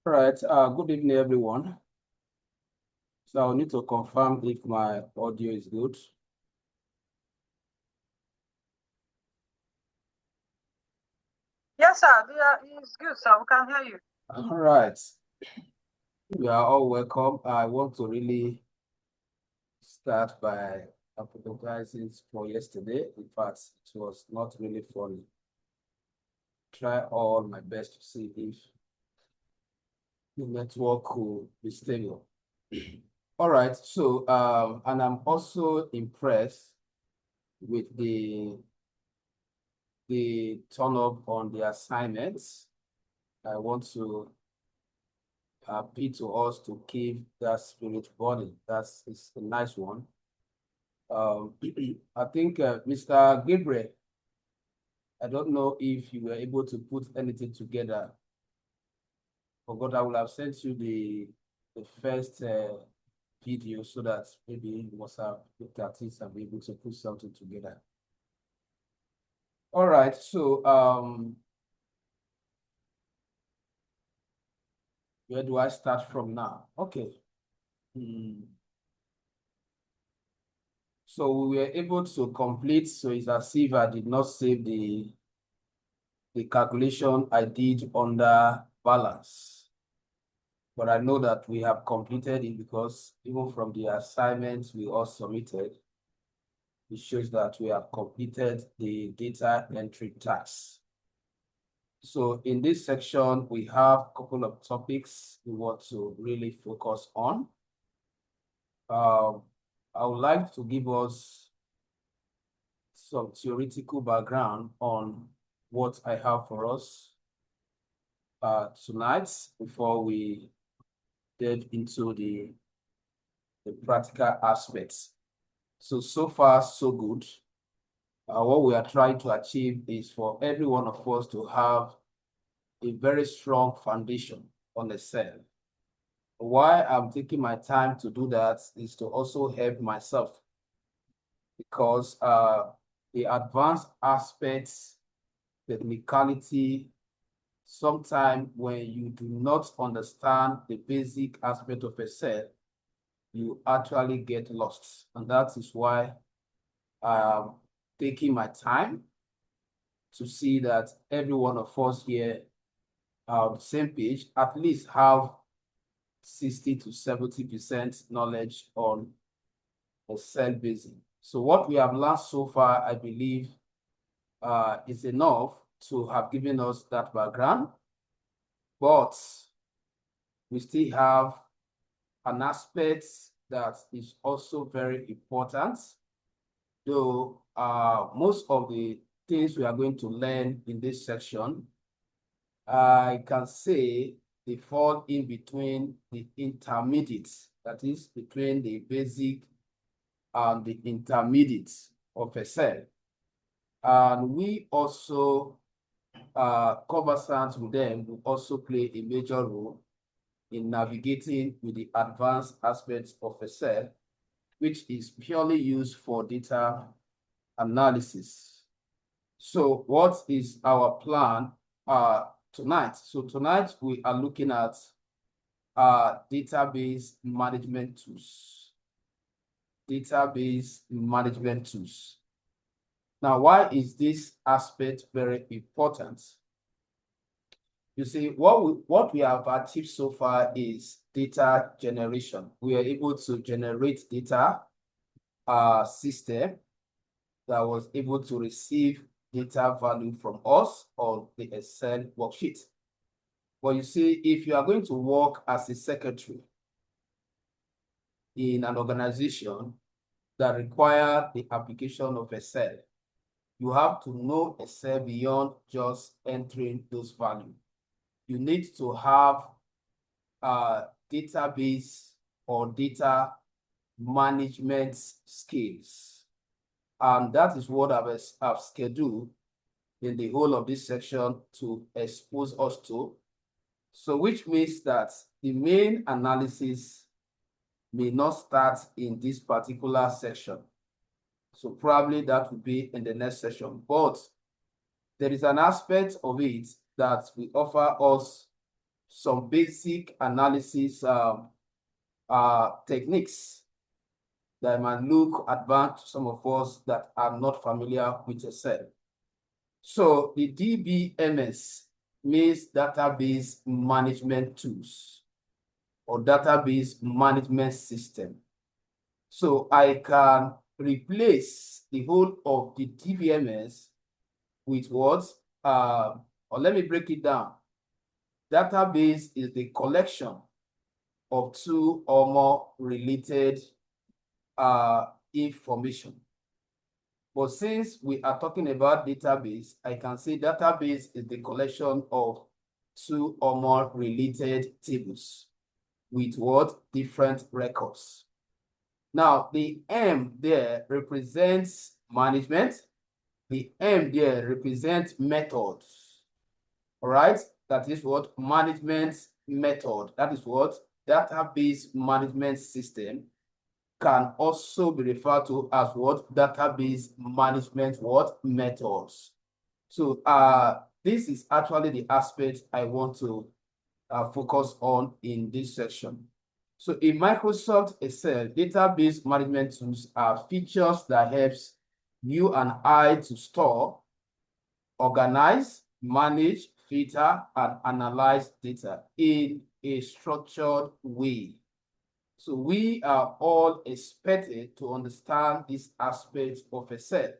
All right, good evening, everyone. So I'll need to confirm if my audio is good. Yes, sir. It's good, sir. We can hear you. All right. You are all welcome. I want to really start by apologizing for yesterday. In fact, it was not really funny. Try all my best to see if the network could be stable. All right, so and I'm also impressed with the turn up on the assignments. I want to appeal to us to keep that spirit burning. That's a nice one. I think Mr. Gabriel, I don't know if you were able to put anything together. But I will have sent you the first video so that maybe you must have looked at it and be able to put something together. All right, so where do I start from now? Okay. So we were able to complete, so it's as if I did not save the calculation I did under balance. But I know that we have completed it because even from the assignments we all submitted, it shows that we have completed the data entry task. So in this section, we have a couple of topics we want to really focus on. I would like to give us some theoretical background on what I have for us tonight before we delve into the practical aspects. So far, so good. What we are trying to achieve is for every one of us to have a very strong foundation on Excel. Why I'm taking my time to do that is to also help myself, because the advanced aspects, technicality, sometimes when you do not understand the basic aspect of Excel, you actually get lost. And that is why I'm taking my time to see that every one of us here are on the same page, at least have 60 to 70% knowledge on Excel basic. So what we have learned so far, I believe, is enough to have given us that background, but we still have an aspect that is also very important, though most of the things we are going to learn in this section, I can say they fall in between the intermediates, that is between the basic and the intermediate of Excel. And we also conversant with them will also play a major role in navigating with the advanced aspects of Excel, which is purely used for data analysis. So what is our plan tonight? So tonight we are looking at database management tools. Database management tools. Now, why is this aspect very important? You see, what we have achieved so far is data generation. We are able to generate data system that was able to receive data value from us on the Excel worksheet. But you see, if you are going to work as a secretary in an organization that require the application of Excel, you have to know Excel beyond just entering those values. You need to have a database or data management skills. And that is what I've scheduled in the whole of this section to expose us to. So which means that the main analysis may not start in this particular section. So probably that will be in the next session. But there is an aspect of it that will offer us some basic analysis techniques that might look advanced to some of us that are not familiar with Excel. So the DBMS means database management tools or database management system. So I can replace the whole of the DBMS with what? Or let me break it down. Database is the collection of two or more related information. But since we are talking about database, I can say database is the collection of two or more related tables with what? Different records. Now, the M there represents management. The M there represents methods. All right? That is what? Management method. That is what? Database management system can also be referred to as what? Database management what? Methods. So this is actually the aspect I want to focus on in this section. So in Microsoft Excel, database management tools are features that helps you and I to store, organize, manage, filter, and analyze data in a structured way. So we are all expected to understand this aspect of Excel,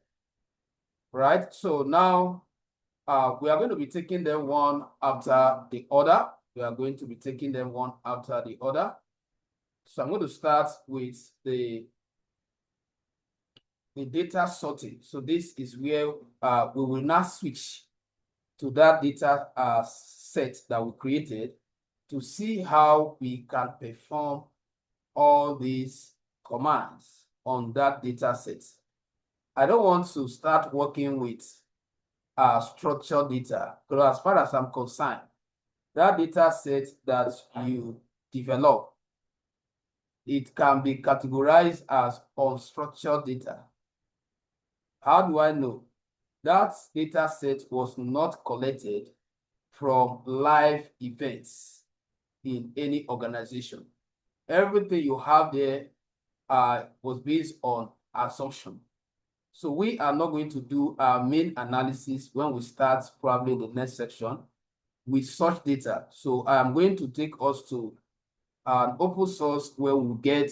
right? So now we are going to be taking them one after the other. We are going to be taking them one after the other. So I'm going to start with the data sorting. So this is where we will now switch to that data set that we created to see how we can perform all these commands on that data set. I don't want to start working with structured data, because as far as I'm concerned, that data set that you develop, it can be categorized as unstructured data. How do I know? That data set was not collected from live events in any organization. Everything you have there was based on assumption. So we are not going to do our main analysis when we start probably the next section with such data. So I am going to take us to an open source where we get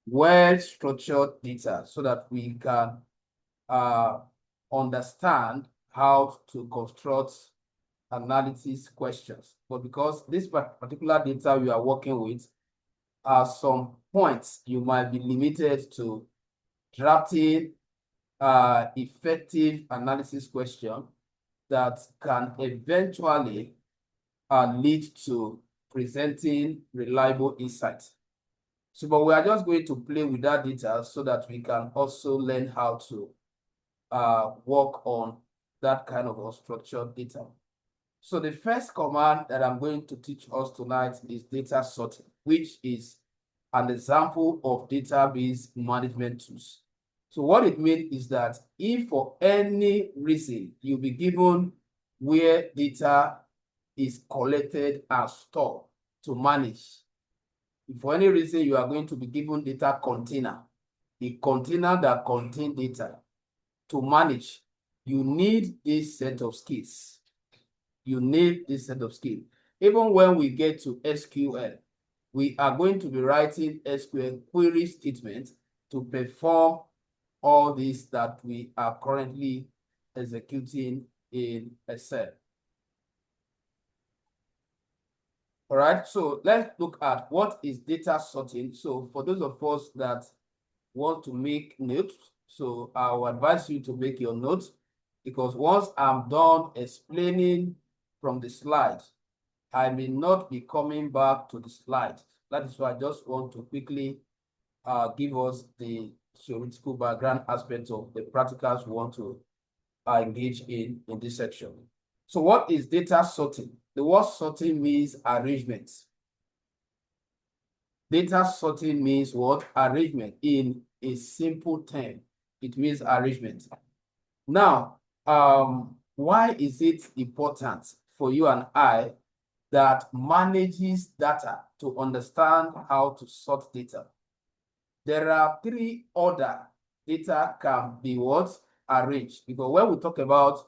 well-structured data so that we can understand how to construct analysis questions. But because this particular data we are working with, at some points you might be limited to drafting effective analysis question that can eventually lead to presenting reliable insight. So, but we are just going to play with that data so that we can also learn how to work on that kind of unstructured data. So the first command that I'm going to teach us tonight is data sorting, which is an example of database management tools. So what it means is that if for any reason you'll be given where data is collected and stored to manage, if for any reason you are going to be given data container, a container that contains data to manage, you need this set of skills. You need this set of skills. Even when we get to SQL, we are going to be writing SQL query statements to perform all this that we are currently executing in Excel. All right, so let's look at what is data sorting. So for those of us that want to make notes, so I will advise you to make your notes, because once I'm done explaining from the slide, I may not be coming back to the slide. That is why I just want to quickly give us the theoretical background aspect of the practicals we want to engage in this section. So what is data sorting? The word sorting means arrangement. Data sorting means what? Arrangement. In a simple term, it means arrangement. Now, why is it important for you and I that manages data to understand how to sort data. There are three order data can be what? Arranged. Because when we talk about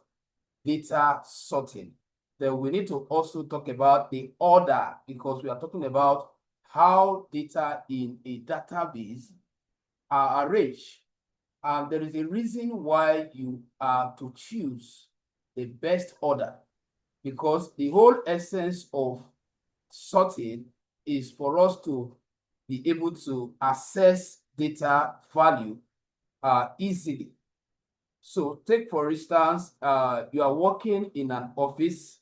data sorting, then we need to also talk about the order, because we are talking about how data in a database are arranged. And there is a reason why you are to choose the best order, because the whole essence of sorting is for us to be able to access data value easily. So take, for instance, you are working in an office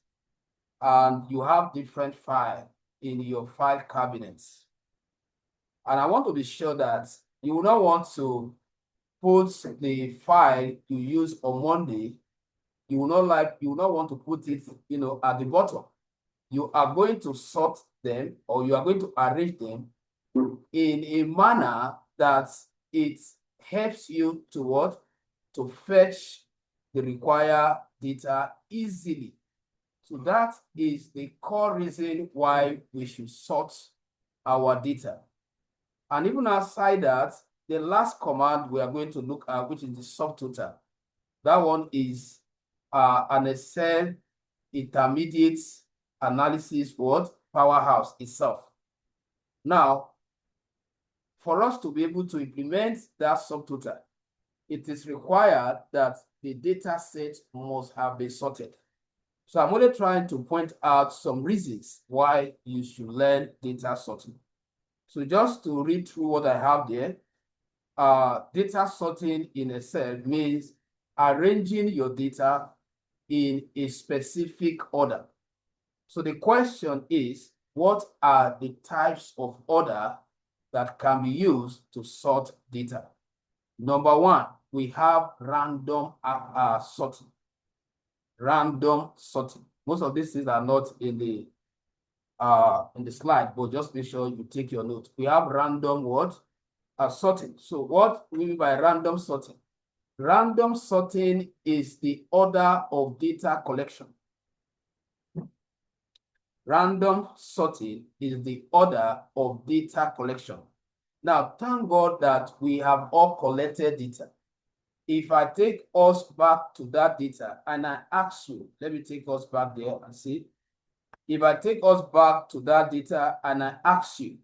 and you have different files in your file cabinets. And I want to be sure that you will not want to put the file you use on Monday. You will not want to put it, at the bottom. You are going to sort them, or you are going to arrange them in a manner that it helps you to what? To fetch the required data easily. So that is the core reason why we should sort our data. And even outside that, the last command we are going to look at, which is the subtotal. That one is an Excel intermediate analysis powerhouse itself. Now, for us to be able to implement that subtotal, it is required that the data set must have been sorted. So I'm only trying to point out some reasons why you should learn data sorting. So just to read through what I have there, data sorting in Excel means arranging your data in a specific order. So the question is, what are the types of order that can be used to sort data? Number one, we have random sorting. Random sorting. Most of these things are not in the slide, but just make sure you take your note. We have random sorting. So what we mean by random sorting? Random sorting is the order of data collection. Random sorting is the order of data collection. Now, thank God that we have all collected data. If I take us back to that data and I ask you, let me take us back there and see. If I take us back to that data and I ask you,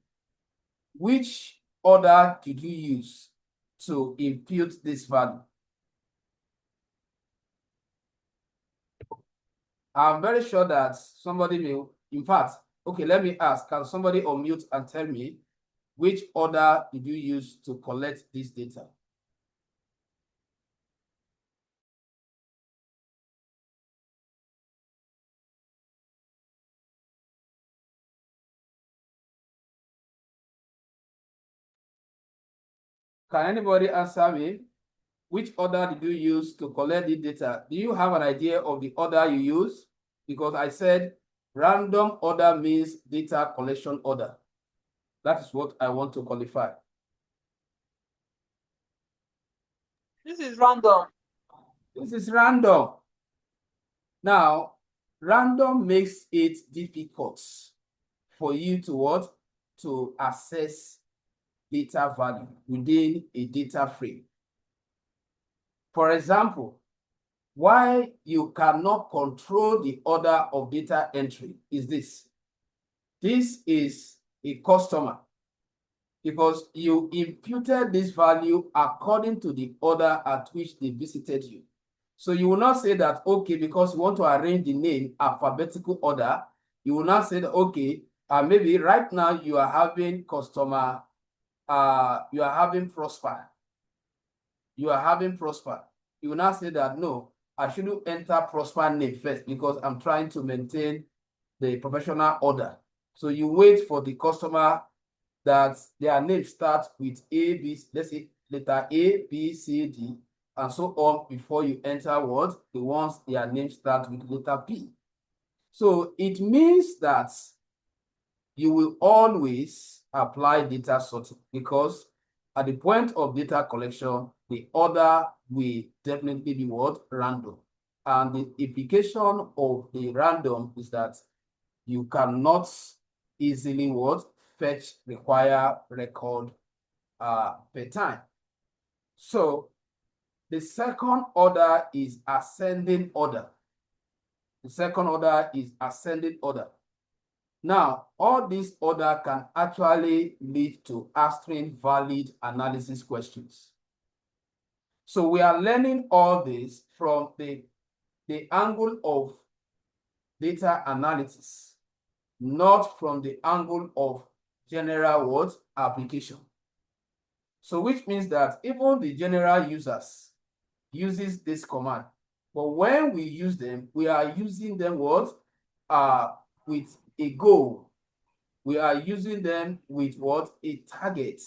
which order did you use to impute this value? I'm very sure that somebody will, in fact, okay, let me ask, can somebody unmute and tell me which order did you use to collect this data? Can anybody answer me? Which order did you use to collect the data? Do you have an idea of the order you use? Because I said random order means data collection order. That is what I want to qualify. This is random. This is random. Now, random makes it difficult for you to what? To access data value within a data frame. For example, why you cannot control the order of data entry is this. This is a customer, because you imputed this value according to the order at which they visited you. So you will not say that, okay, because you want to arrange the name alphabetical order, you will not say that, okay, maybe right now you are having customer, you are having Prosper. You are having Prosper. You will not say that, no, I shouldn't enter Prosper name first because I'm trying to maintain the professional order. So you wait for the customer that their name starts with A, B, let's say letter A, B, C, D, and so on before you enter what? The ones their name starts with letter P. So it means that you will always apply data sorting, because at the point of data collection, the order will definitely be what? Random. And the implication of the random is that you cannot easily what? Fetch require record per time. So the second order is ascending order. The second order is ascending order. Now, all this order can actually lead to answering valid analysis questions. So we are learning all this from the angle of data analysis, not from the angle of general what? Application. So which means that even the general users uses this command. But when we use them, we are using them what? With a goal. We are using them with what? A target.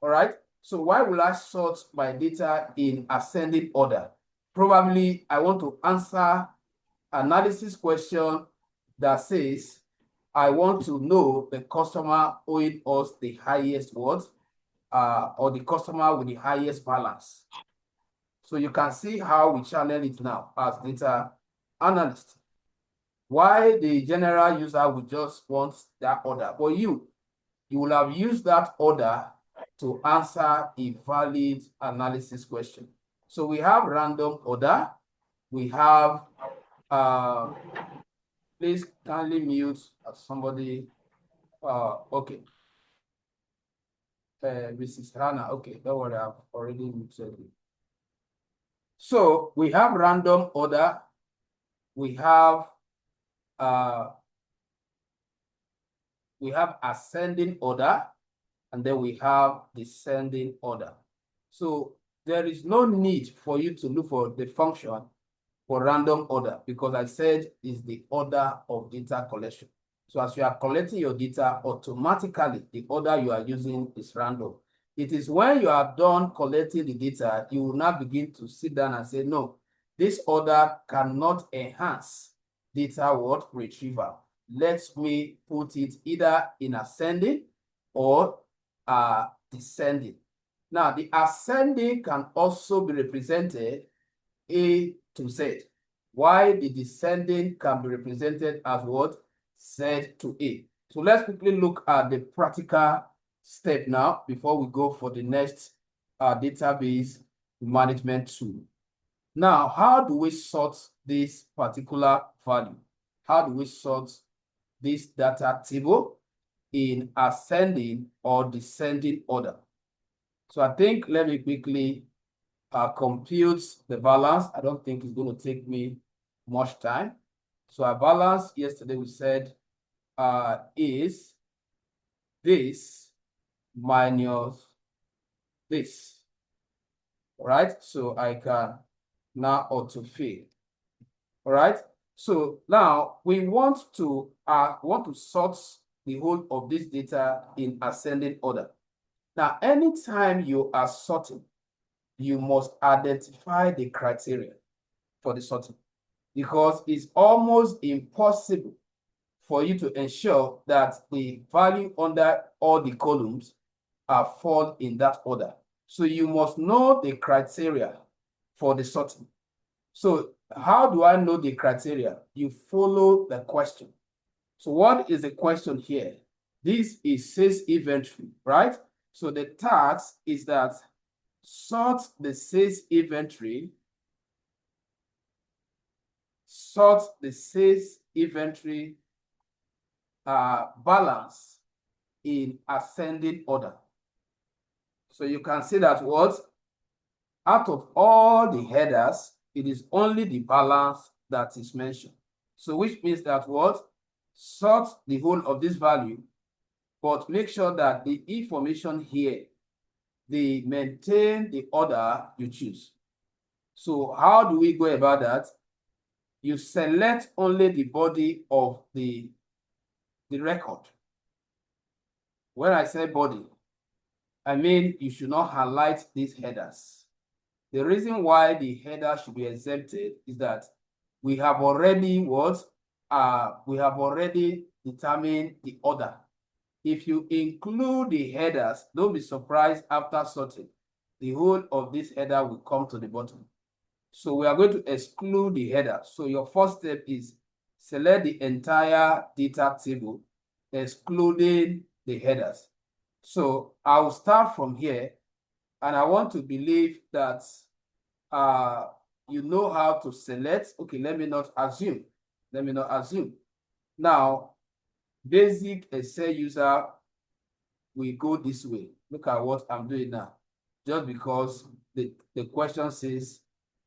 All right. So why will I sort my data in ascending order? Probably I want to answer analysis question that says, I want to know the customer owing us the highest what? Or the customer with the highest balance. So you can see how we channel it now as data analyst. Why the general user would just want that order, but you will have used that order to answer a valid analysis question. So we have random order. We have, please kindly mute somebody. Okay. Mrs. Hannah, okay, don't worry, I've already muted you. So we have random order. We have ascending order, and then we have descending order. So there is no need for you to look for the function for random order, because I said is the order of data collection. So as you are collecting your data, automatically the order you are using is random. It is when you are done collecting the data, you will now begin to sit down and say, no, this order cannot enhance data what? Retrieval. Let me put it either in ascending or descending. Now, the ascending can also be represented A to Z. Why the descending can be represented as what? Z to A. So let's quickly look at the practical step now before we go for the next database management tool. Now, how do we sort this particular value? How do we sort this data table in ascending or descending order? So I think let me quickly compute the balance. I don't think it's going to take me much time. So our balance yesterday we said is this minus this. All right, so I can now autofill. All right, so now we want to sort the whole of this data in ascending order. Now, anytime you are sorting, you must identify the criteria for the sorting, because it's almost impossible for you to ensure that the value under all the columns fall in that order. So you must know the criteria for the sorting. So how do I know the criteria? You follow the question. So what is the question here? This is sales inventory, right? So the task is that sort the sales inventory, balance in ascending order. So you can see that what? Out of all the headers, it is only the balance that is mentioned. So which means that what? Sort the whole of this value, but make sure that the information here, they maintain the order you choose. So how do we go about that? You select only the body of the record. When I say body, I mean you should not highlight these headers. The reason why the header should be exempted is that we have already determined the order. If you include the headers, don't be surprised after sorting. The whole of this header will come to the bottom. So we are going to exclude the header. So your first step is select the entire data table, excluding the headers. So I'll start from here, and I want to believe that you know how to select. Okay, let me not assume. Now, basic Excel user will go this way. Look at what I'm doing now. Just because the question says,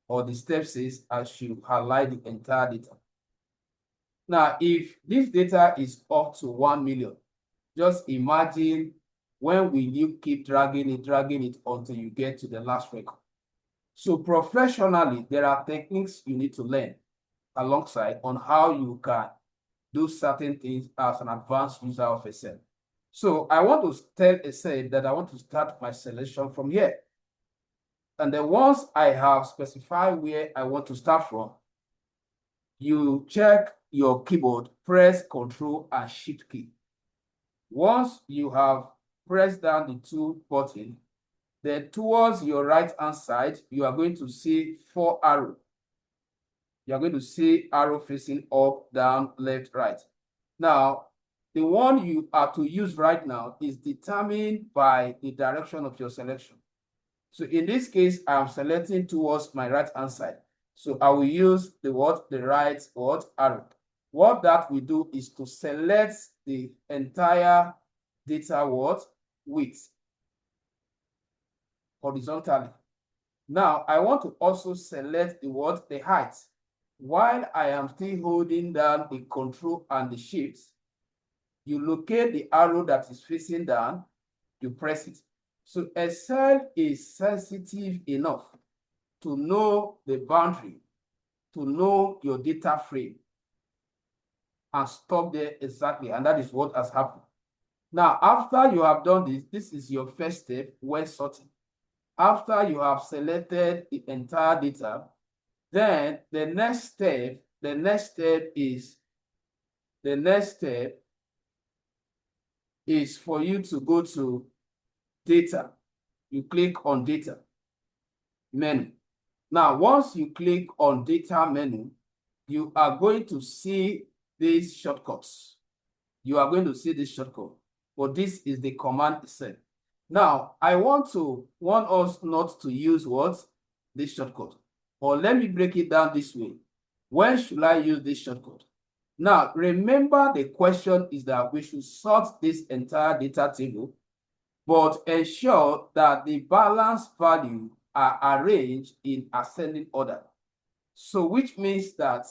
or the step says, I should highlight the entire data. Now, if this data is up to 1 million, just imagine when will you keep dragging it until you get to the last record. So professionally, there are techniques you need to learn alongside on how you can do certain things as an advanced user of Excel. So I want to tell Excel that I want to start my selection from here. And then once I have specified where I want to start from, you check your keyboard, press Ctrl and Shift key. Once you have pressed down the two buttons, then towards your right-hand side, you are going to see 4 arrows. You are going to see arrow facing up, down, left, right. Now, the one you are to use right now is determined by the direction of your selection. So in this case, I am selecting towards my right-hand side. So I will use the right arrow. What that we do is to select the entire data width horizontally. Now I want to also select the height. While I am still holding down the Control and the Shift, you locate the arrow that is facing down, you press it. So Excel is sensitive enough to know the boundary, to know your data frame, and stop there exactly. And that is what has happened. Now, after you have done this, this is your first step when sorting. After you have selected the entire data, then the next step is for you to go to data. You click on data menu. Now, once you click on data menu, you are going to see these shortcuts. But this is the command itself. Now, I want us not to use this shortcut. Or let me break it down this way. When should I use this shortcut? Now, remember the question is that we should sort this entire data table, but ensure that the balance value are arranged in ascending order. So which means that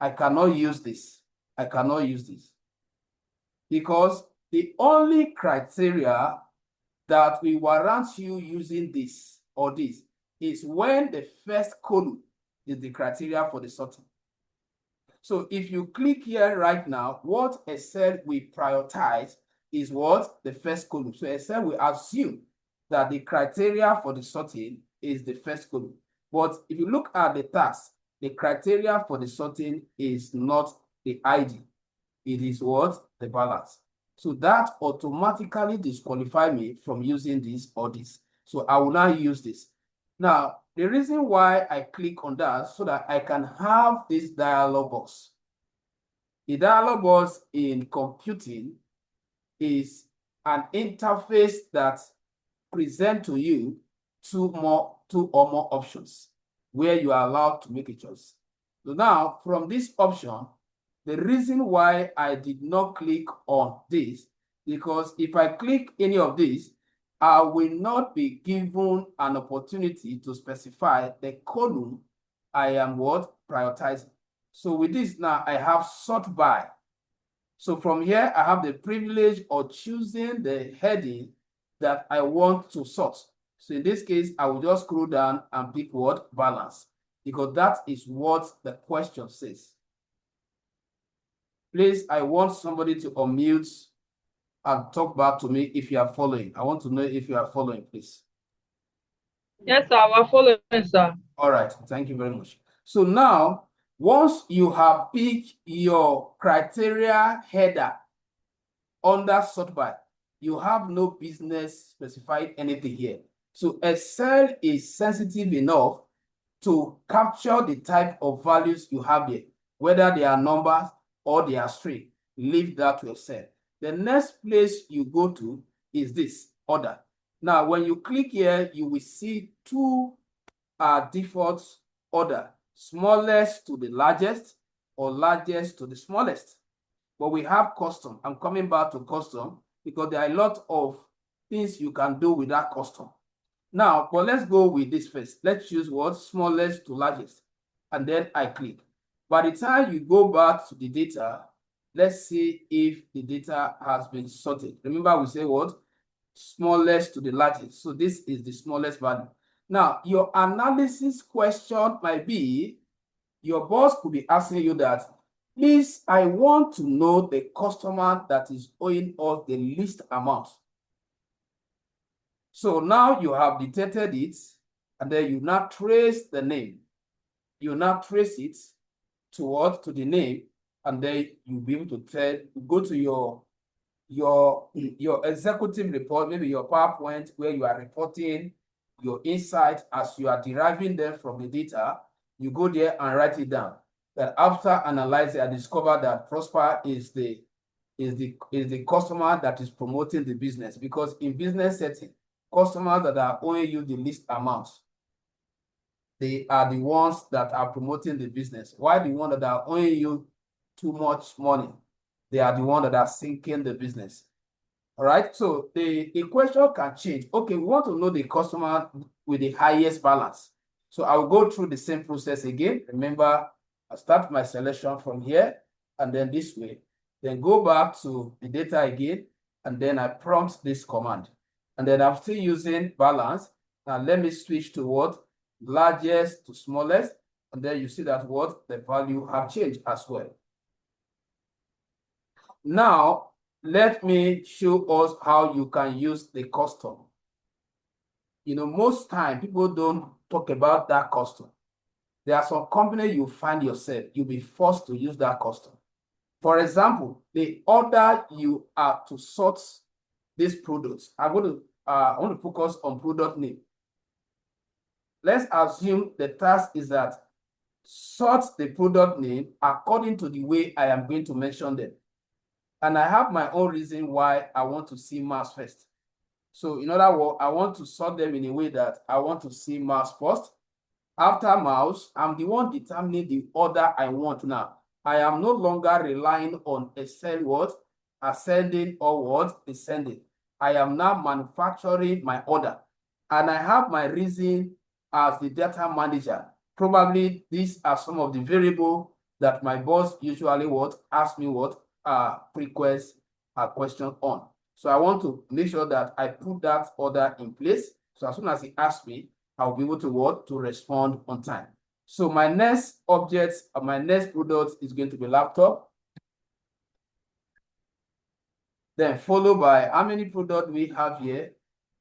I cannot use this. Because the only criteria that will warrant you using this or this is when the first column is the criteria for the sorting. So if you click here right now, what Excel will prioritize is the first column. So Excel will assume that the criteria for the sorting is the first column. But if you look at the task, the criteria for the sorting is not the ID. It is the balance. So that automatically disqualifies me from using this or this. So I will now use this. Now, the reason why I click on that so that I can have this dialog box. The dialog box in computing is an interface that presents to you two or more options where you are allowed to make a choice. So now, from this option, the reason why I did not click on this, because if I click any of these, I will not be given an opportunity to specify the column I am prioritizing. So with this now, I have sort by. So from here, I have the privilege of choosing the heading that I want to sort. So in this case, I will just scroll down and pick balance, because that is what the question says. Please, I want somebody to unmute and talk back to me if you are following. I want to know if you are following, please. Yes, sir. We're following, sir. All right. Thank you very much. So now, once you have picked your criteria header under sort by, you have no business specifying anything here. So Excel is sensitive enough to capture the type of values you have here, whether they are numbers, or they are straight. Leave that to Excel. The next place you go to is this order. Now, when you click here, you will see two default order, smallest to the largest or largest to the smallest. But we have custom. I'm coming back to custom because there are a lot of things you can do with that custom. Now, but let's go with this first. Let's choose what? Smallest to largest. And then I click. By the time you go back to the data, let's see if the data has been sorted. Remember, we say what? Smallest to the largest. So this is the smallest value. Now, your analysis question might be, your boss could be asking you that, please, I want to know the customer that is owing us the least amount. So now you have detected it, and then you now trace the name. You now trace it towards to the name, and then you'll be able to tell, go to your executive report, maybe your PowerPoint, where you are reporting your insight as you are deriving them from the data. You go there and write it down. That after analyzing, I discovered that Prosper is the customer that is promoting the business, because in business setting, customers that are owing you the least amount, they are the ones that are promoting the business. While the ones that are owing you too much money, they are the ones that are sinking the business. All right, so the question can change. Okay, we want to know the customer with the highest balance. So I'll go through the same process again. Remember, I start my selection from here and then this way. Then go back to the data again, and then I prompt this command. And then I'm still using balance. Now let me switch to what? Largest to smallest. And then you see that what? The value have changed as well. Now, let me show us how you can use the custom. You know, most time people don't talk about that custom. There are some companies you find yourself, you'll be forced to use that custom. For example, the order you are to sort these products. I want to focus on product name. Let's assume the task is that sort the product name according to the way I am going to mention them. And I have my own reason why I want to see mass first. So in other words, I want to sort them in a way that I want to see mass first. After mouse, I'm the one determining the order I want now. I am no longer relying on Excel what? Ascending or what? Descending. I am now manufacturing my order. And I have my reason as the data manager. Probably these are some of the variables that my boss usually what? Ask me what? Request a question on. So I want to make sure that I put that order in place. So as soon as he asks me, I'll be able to what? To respond on time. So my next object, my next product is going to be laptop. Then followed by how many products we have here?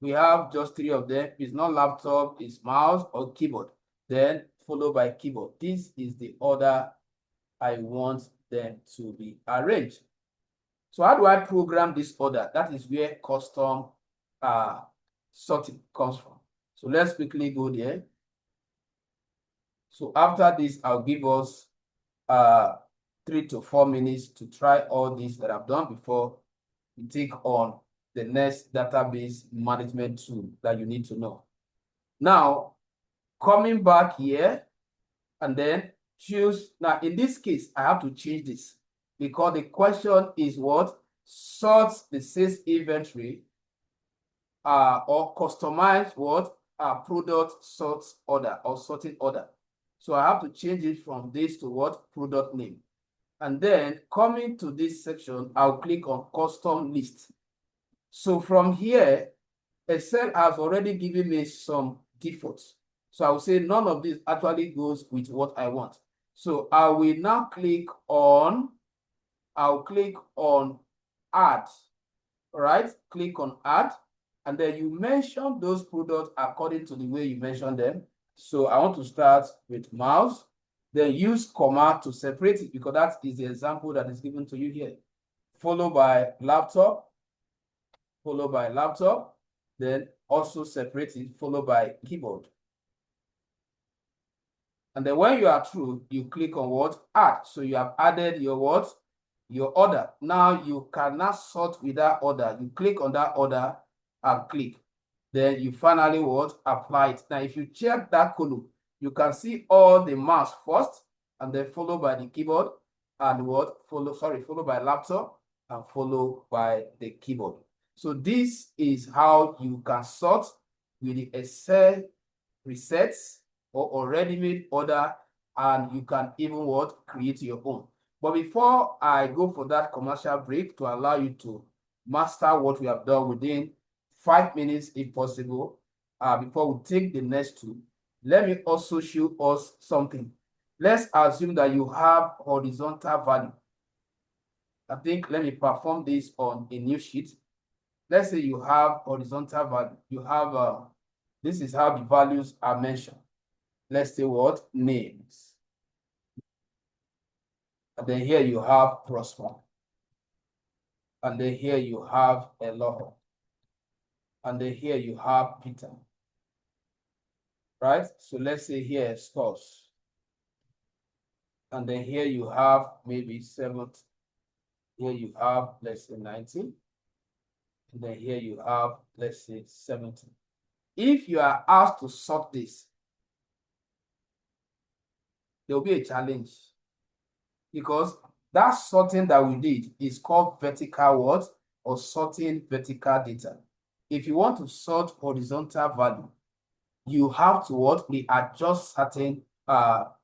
We have just 3 of them. It's not laptop, it's mouse or keyboard. Then followed by keyboard. This is the order I want them to be arranged. So how do I program this order? That is where custom sorting comes from. So let's quickly go there. So after this, I'll give us 3 to 4 minutes to try all this that I've done before we take on the next database management tool that you need to know. Now, coming back here and then choose. Now, in this case, I have to change this because the question is what? Sort the sales inventory or customize what? Product sort order or sorting order. So I have to change it from this to what? Product name. And then coming to this section, I'll click on custom list. So from here, Excel has already given me some defaults. So I will say none of this actually goes with what I want. So I will now click on, I'll click on add. All right, click on add. And then you mention those products according to the way you mention them. So I want to start with mouse, then use comma to separate it because that is the example that is given to you here. Followed by laptop, then also separate it, followed by keyboard. And then when you are through, you click on what? Add. So you have added your what? your order. Now you cannot sort with that order. You click on that order and click. Then you finally what? Apply it. Now, if you check that column, you can see all the mouse first, and then followed by the keyboard, and what? Followed by laptop, and followed by the keyboard. So this is how you can sort with the Excel presets or already made order, and you can even what? Create your own. But before I go for that commercial break to allow you to master what we have done within 5 minutes if possible, before we take the next two, let me also show us something. Let's assume that you have horizontal value. I think let me perform this on a new sheet. Let's say you have horizontal value. You have, this is how the values are mentioned. Let's say what? Names. And then here you have Prosper. And then here you have Eloho. And then here you have Peter. Right? So let's say here scores. And then here you have maybe 70. Here you have, let's say 90. And then here you have, let's say 70. If you are asked to sort this, there will be a challenge, because that sorting that we did is called vertical what? Or sorting vertical data. If you want to sort horizontal value, you have to what? Readjust certain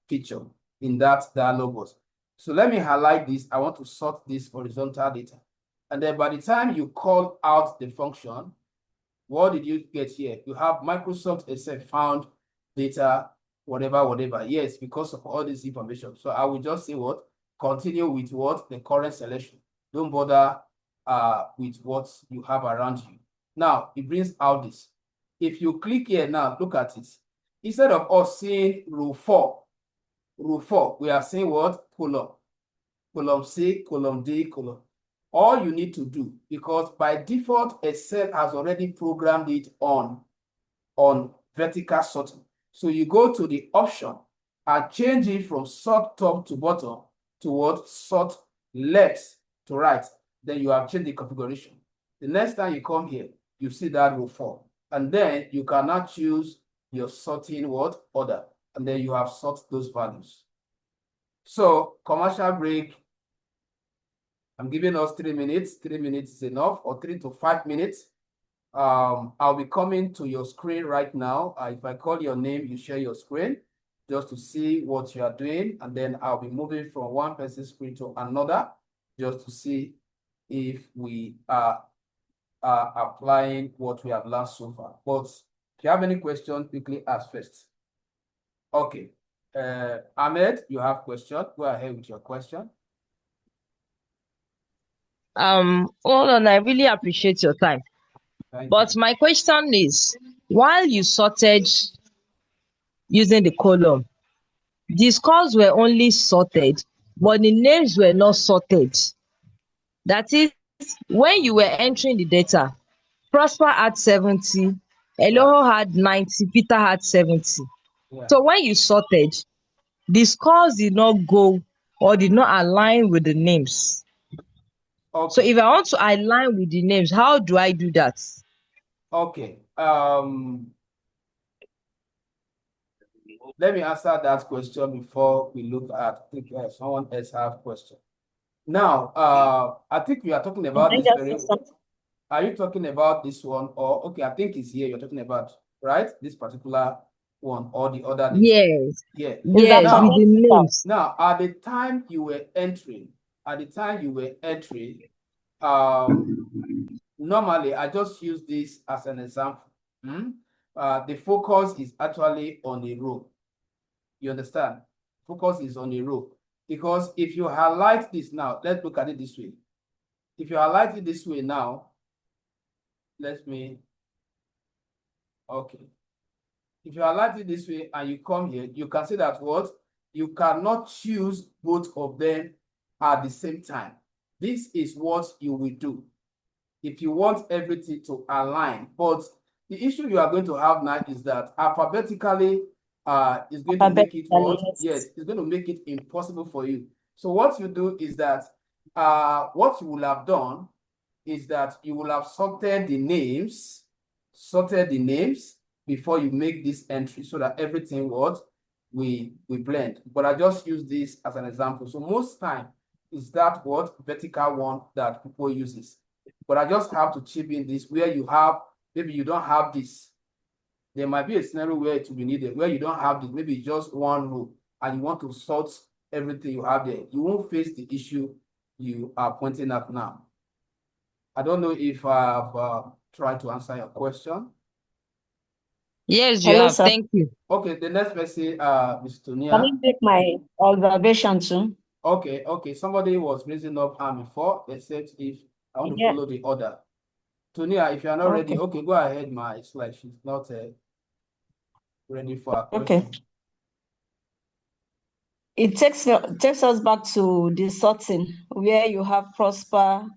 feature in that dialog box. So let me highlight this. I want to sort this horizontal data. And then by the time you call out the function, what did you get here? You have Microsoft Excel found data, whatever. Yes, because of all this information. So I will just say what? Continue with what? The current selection. Don't bother with what you have around you. Now, it brings out this. If you click here now, look at it. Instead of us seeing row 4, we are seeing what? Column C, column D, column. All you need to do, because by default, Excel has already programmed it on vertical sorting. So you go to the option and change it from sort top to bottom to what? Sort left to right. Then you have changed the configuration. The next time you come here, you see that row 4. And then you cannot choose your sorting what? Order. And then you have sort those values. So commercial break. I'm giving us 3 minutes. 3 minutes is enough, or 3 to 5 minutes. I'll be coming to your screen right now. If I call your name, you share your screen just to see what you are doing. And then I'll be moving from one person's screen to another just to see if we are applying what we have learned so far. But if you have any questions, quickly ask first. Okay. Ahmed, you have question. Go ahead with your question. Hold on, I really appreciate your time. But my question is, while you sorted using the column, the scores were only sorted, but the names were not sorted. That is, when you were entering the data, Prosper had 70, Eloho had 90, Peter had 70. So when you sorted, the scores did not go or did not align with the names. Okay. So if I want to align with the names, how do I do that? Okay. Let me answer that question before we look at someone else have question. Now, I think we are talking about this are you talking about this one, or okay, I think it's here you're talking about, right? This particular one or the other data? Yes. Yeah. Yes, now, with the names. Now, at the time you were entering, normally I just use this as an example. The focus is actually on the row. You understand? Focus is on the row. Because if you highlight this now, let's look at it this way. If you highlight it this way now, okay. If you highlight it this way and you come here, you can see that what? You cannot choose both of them at the same time. This is what you will do if you want everything to align. But the issue you are going to have now is that alphabetically is going to make it what? Yes, it's going to make it impossible for you. So what you do is that what you will have done is that you will have sorted the names before you make this entry so that everything what we blend. But I just use this as an example. So most time is that what vertical one that people uses. But I just have to chip in this where you have, maybe you don't have this. There might be a scenario where it will be needed, where you don't have this, maybe just one row, and you want to sort everything you have there. You won't face the issue you are pointing at now. I don't know if I've tried to answer your question. Yes, you Hello, have. sir. Thank you. Okay, the next person, Ms. Tonia. Can you make my observation too? Okay. Somebody was raising up hand before, except if I want to follow the order. Tonia, if you are not ready, okay, go ahead, ma. It's like she's not ready for a question. Okay. It takes us back to the sorting where you have Prosper,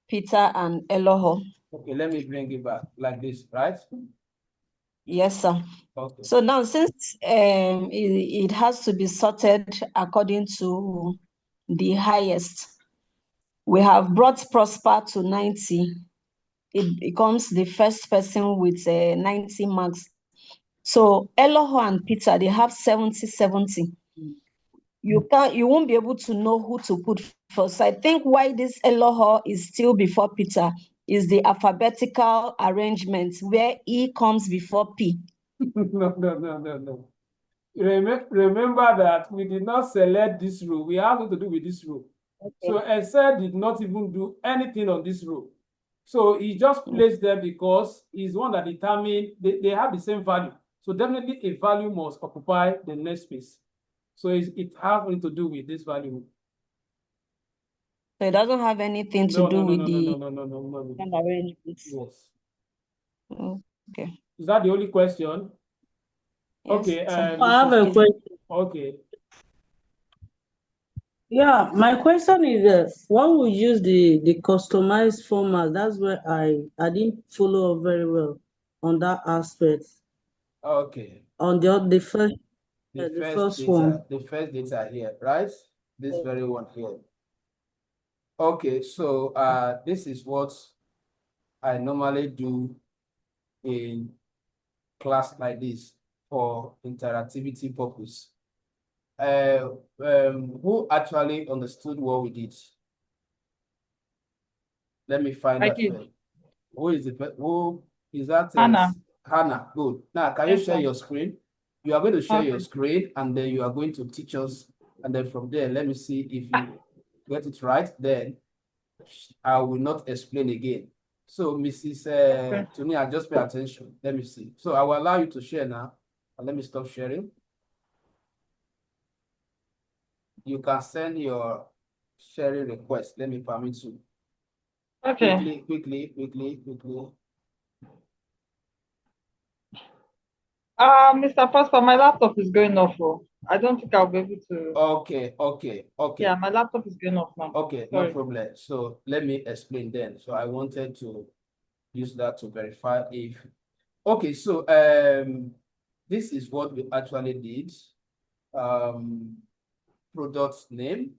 Peter, and Eloho. Okay, let me bring it back like this, right? Yes, sir. Okay. So now, since it has to be sorted according to the highest, we have brought Prosper to 90. It becomes the first person with 90 marks. So Eloho and Peter, they have 70. You won't be able to know who to put first. I think why this Eloho is still before Peter is the alphabetical arrangement where E comes before P. No. Remember that we did not select this row. We have nothing to do with this row. Okay. So Excel did not even do anything on this row. So he just placed there because he's one that determined they have the same value. So definitely a value must occupy the next space. So it has nothing to do with this value. So it doesn't have anything to do with the arrangement. Yes. Okay. Is that the only question? Yes, okay. I have a question. Okay. Yeah, my question is when we use the customized format, that's where I didn't follow up very well on that aspect. Okay. On the first data, one. The first data here, right? This very one here. Okay, so this is what I normally do in class like this for interactivity purpose. Who actually understood what we did? Let me find that first. Who is that? Hannah. Hannah, good. Now, can you share your screen? You are going to share your screen, and then you are going to teach us. And then from there, let me see if you get it right. Then I will not explain again. So, Mrs. Tunia, just pay attention. Let me see. So I will allow you to share now. And let me stop sharing. You can send your sharing request. Let me permit you. Okay. Quickly. Mr. Prosper, my laptop is going off. I don't think I'll be able to. Okay. Yeah, my laptop is going off now. Okay, sorry. No problem. So let me explain then. So I wanted to use that to verify if. Okay, so this is what we actually did. Product name.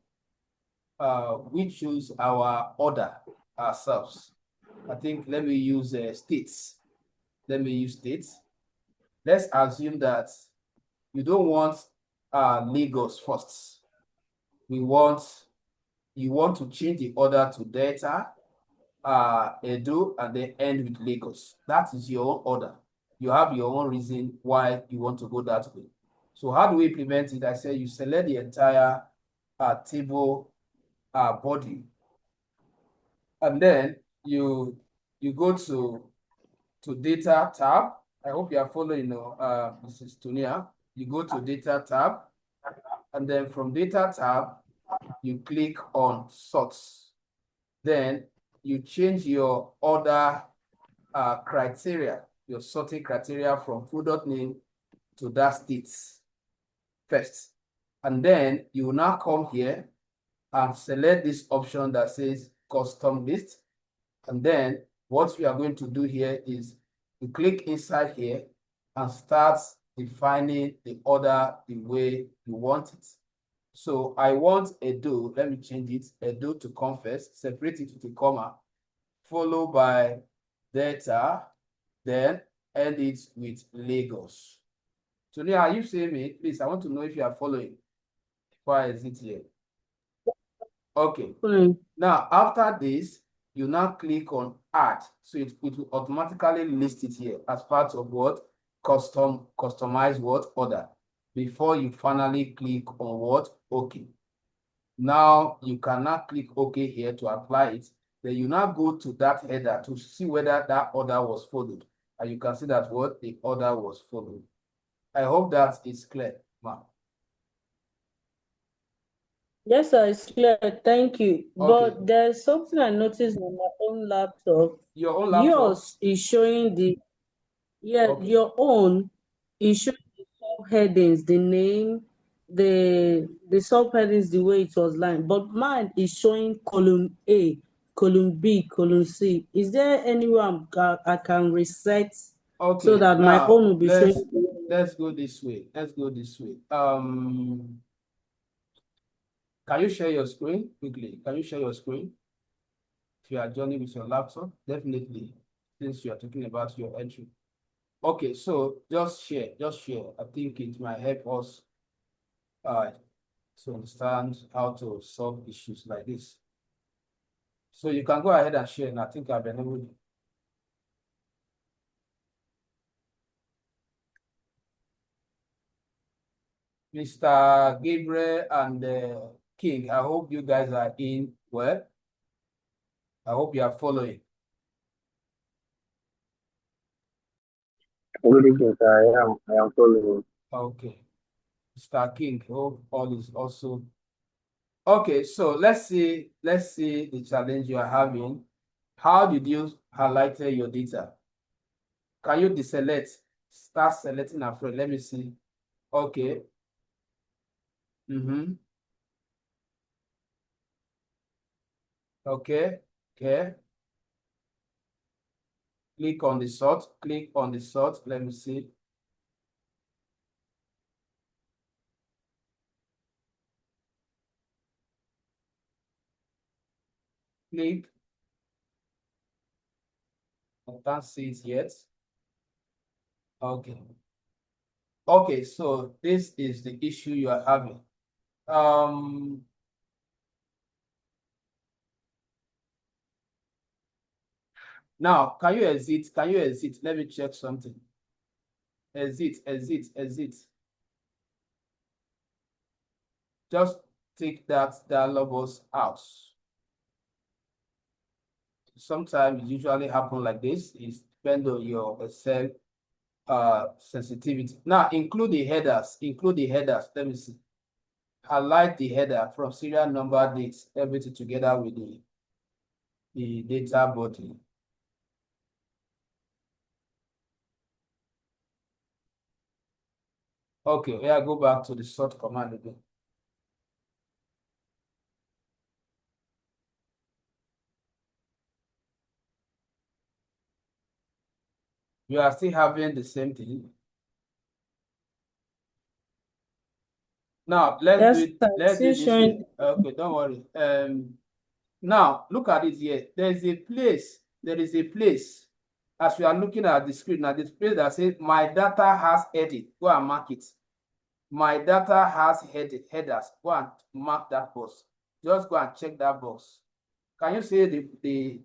We choose our order ourselves. I think let me use states. Let me use states. Let's assume that you don't want Lagos first. You want to change the order to Delta, Edo, and then end with Lagos. That is your own order. You have your own reason why you want to go that way. So how do we implement it? I said you select the entire table body, and then you go to data tab. I hope you are following, Mrs. Tunia. You go to data tab, and then from data tab, you click on sorts. Then you change your order criteria, your sorting criteria from product name to that state first. And then you will now come here and select this option that says custom list. And then what we are going to do here is you click inside here and start defining the order the way you want it. So I want Edo, let me change it, Edo to come first, separate it with a comma, followed by Delta, then end it with Lagos. So now, are you seeing me? Please, I want to know if you are following. Why is it here? Okay. Now, after this, you now click on Add. So it will automatically list it here as part of what? Customize what? Order. Before you finally click on what? OK. Now, you can now click OK here to apply it. Then you now go to that header to see whether that order was followed. And you can see that what? The order was followed. I hope that is clear, ma'am. Yes, sir, it's clear. Thank you. Okay. But there's something I noticed on my own laptop. Your own laptop? Yours is showing Okay. your own is showing the subheadings, the name, the subheadings the way it was lined. But mine is showing column A, column B, column C. Is there anywhere I can reset so Okay, that my now own will be showing? let's go this way. Let's go this way. Can you share your screen quickly? Can you share your screen? If you are joining with your laptop, definitely, since you are talking about your entry. Okay, so just share, just share. I think it might help us to understand how to solve issues like this. So you can go ahead and share, and I think I've enabled you. Mr. Gabriel and King, I hope you guys are in well. I hope you are following. Good evening, sir. I am following. Okay. Mr. King, hope all is also. Okay, so let's see the challenge you are having. How did you highlight your data? Can you deselect? Start selecting afresh. Let me see. Okay. Mm-hmm. Okay. Okay. Click on the sort. Click on the sort. Let me see. Click. I can't see it yet. Okay. Okay, so this is the issue you are having. Now, can you exit? Can you exit? Let me check something. Exit, exit, exit. Just take that dialog box out. Sometimes it usually happen like this. It depends on your Excel sensitivity. Now, include the headers. Include the headers. Let me see. Highlight the header from serial number, dates, everything together with the data body. Okay, yeah, go back to the sort command again. You are still having the same thing. Now let's do it. Let's do it this way. Okay, don't worry. Now look at it here. There is a place. There is a place. As we are looking at the screen, now this place that says my data has edit. Go and mark it. My data has headers. Go and mark that box. Just go and check that box. Can you see the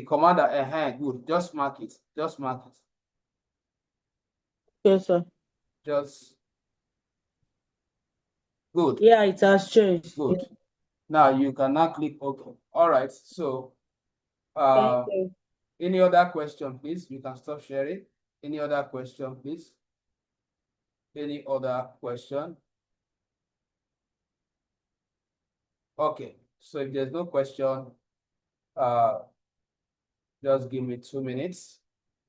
command that good? Just mark it. Just mark it. Yes, sir. Just good. Yeah, it has changed. Good. Yeah. Now you can now click OK. All right. So Thank you. any other question, please? You can stop sharing. Any other question, please? Any other question? Okay. So if there's no question, just give me 2 minutes.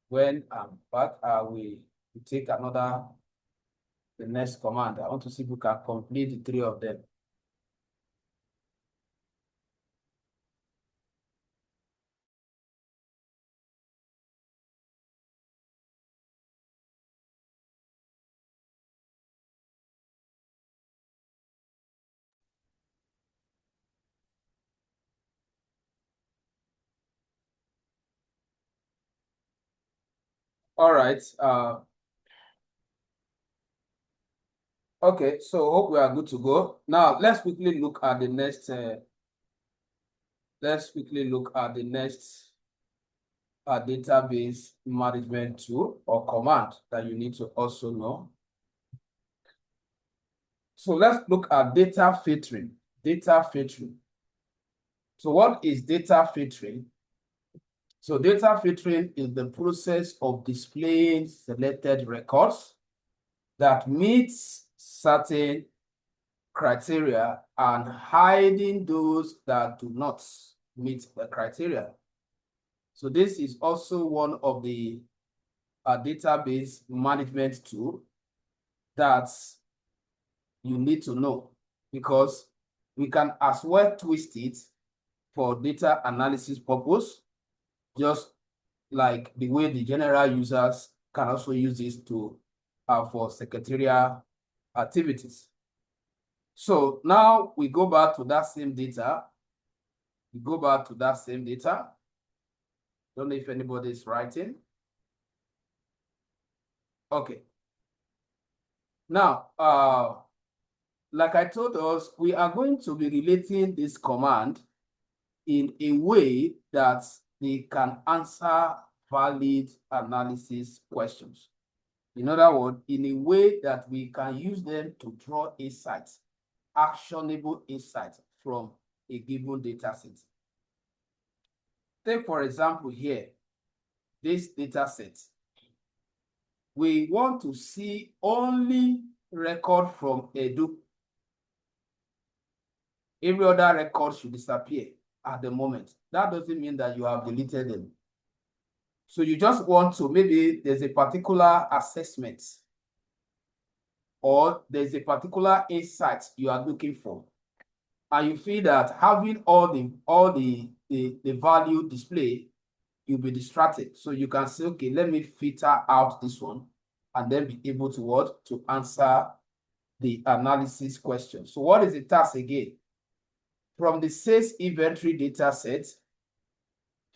When I'm back, I will take the next command. I want to see if we can complete the 3 of them. All right. Okay, so hope we are good to go. Now let's quickly look at the next. Database management tool or command that you need to also know. So let's look at data filtering. Data filtering. So what is data filtering? So data filtering is the process of displaying selected records that meets certain criteria and hiding those that do not meet the criteria. So this is also one of the database management tool that you need to know, because we can as well twist it for data analysis purpose, just like the way the general users can also use this to for secretarial activities. So now we go back to that same data. Don't know if anybody is writing. Okay. Now, like I told us, we are going to be relating this command in a way that they can answer valid analysis questions. In other words, in a way that we can use them to draw insights, actionable insights from a given data set. Take, for example, here, this data set. We want to see only record from Edo. Every other record should disappear at the moment. That doesn't mean that you have deleted them. So you just want to, maybe there's a particular assessment or there's a particular insight you are looking for, and you feel that having all the value display, you'll be distracted. So you can say, okay, let me filter out this one and then be able to what? To answer the analysis question. So what is the task again? From the sales inventory data set,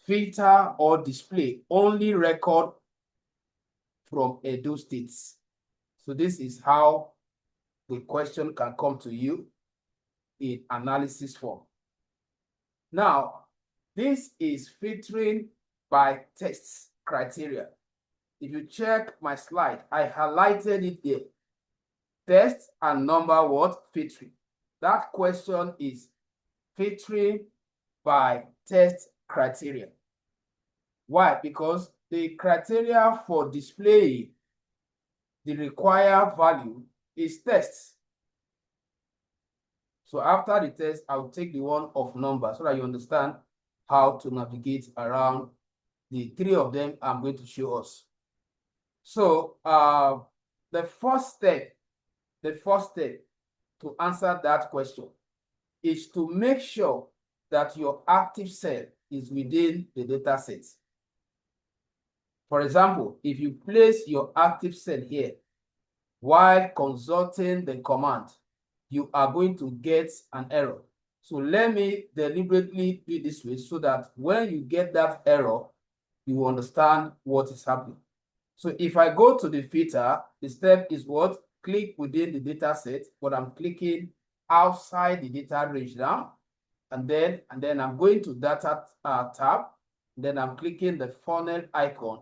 filter or display only record from Edo states. So this is how the question can come to you in analysis form. Now, this is filtering by tests criteria. If you check my slide, I highlighted it there. Test and number what? Filtering. That question is filtering by test criteria. Why? Because the criteria for displaying the required value is tests. So after the test, I'll take the one of number so that you understand how to navigate around the three of them I'm going to show us. So the first step to answer that question is to make sure that your active cell is within the data set. For example, if you place your active cell here while consulting the command, you are going to get an error. So let me deliberately do it this way so that when you get that error, you understand what is happening. So if I go to the filter, the step is what? Click within the data set, but I'm clicking outside the data range now. And then I'm going to data tab. Then I'm clicking the funnel icon,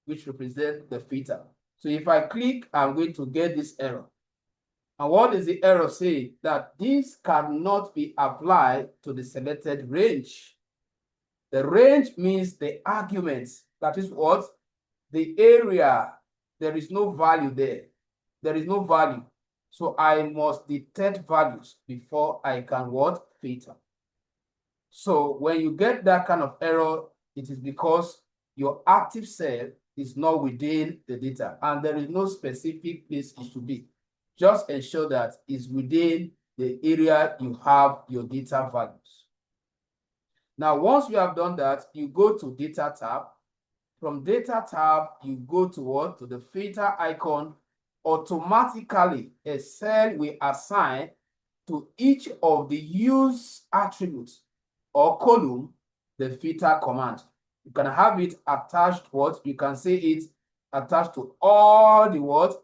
which represents the filter. So if I click, I'm going to get this error. And what is the error saying? That this cannot be applied to the selected range. The range means the arguments. That is what? The area. There is no value there. There is no value. So I must detect values before I can what? Filter. So when you get that kind of error, it is because your active cell is not within the data and there is no specific place it should be. Just ensure that it's within the area you have your data values. Now, once you have done that, you go to data tab. From data tab, you go to what? To the filter icon. Automatically, a cell will assign to each of the use attributes or column the filter command. You can have it attached what? You can say it attached to all the what?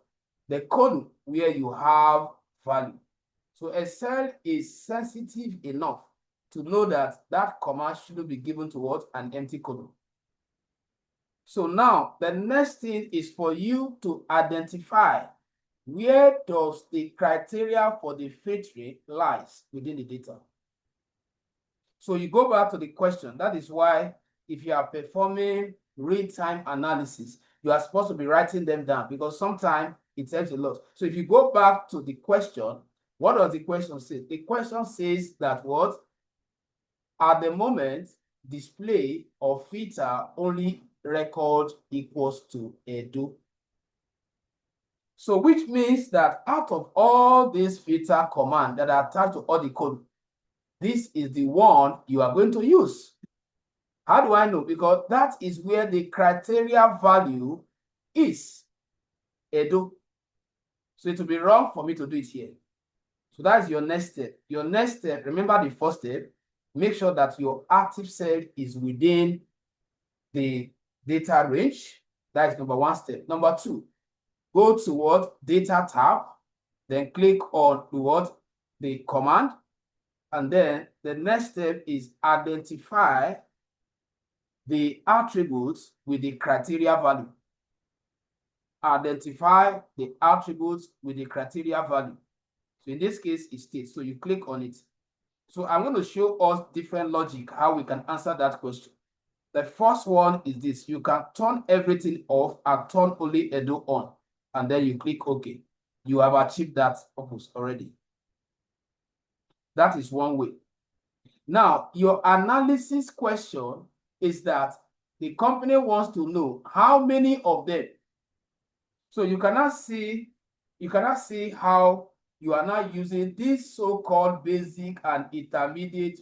The column where you have value. So Excel is sensitive enough to know that that command should be given to what? An empty column. So now the next thing is for you to identify where does the criteria for the filtering lies within the data. So you go back to the question. That is why if you are performing real-time analysis, you are supposed to be writing them down because sometimes it helps a lot. So if you go back to the question, what does the question say? The question says that what? At the moment, display or filter only record equals to Edo. So which means that out of all these filter commands that are attached to all the code, this is the one you are going to use. How do I know? Because that is where the criteria value is Edo. So it will be wrong for me to do it here. So that's your next step. Your next step, remember the first step, make sure that your active cell is within the data range. That is number one step. Number two, go to what? Data tab, then click on what? The command. And then the next step is identify the attributes with the criteria value. Identify the attributes with the criteria value. So in this case, it's state. So you click on it. So I'm going to show us different logic, how we can answer that question. The first one is this. You can turn everything off and turn only Edo on. And then you click OK. You have achieved that purpose already. That is one way. Now, your analysis question is that the company wants to know how many of them. So you cannot see how you are not using this so-called basic and intermediate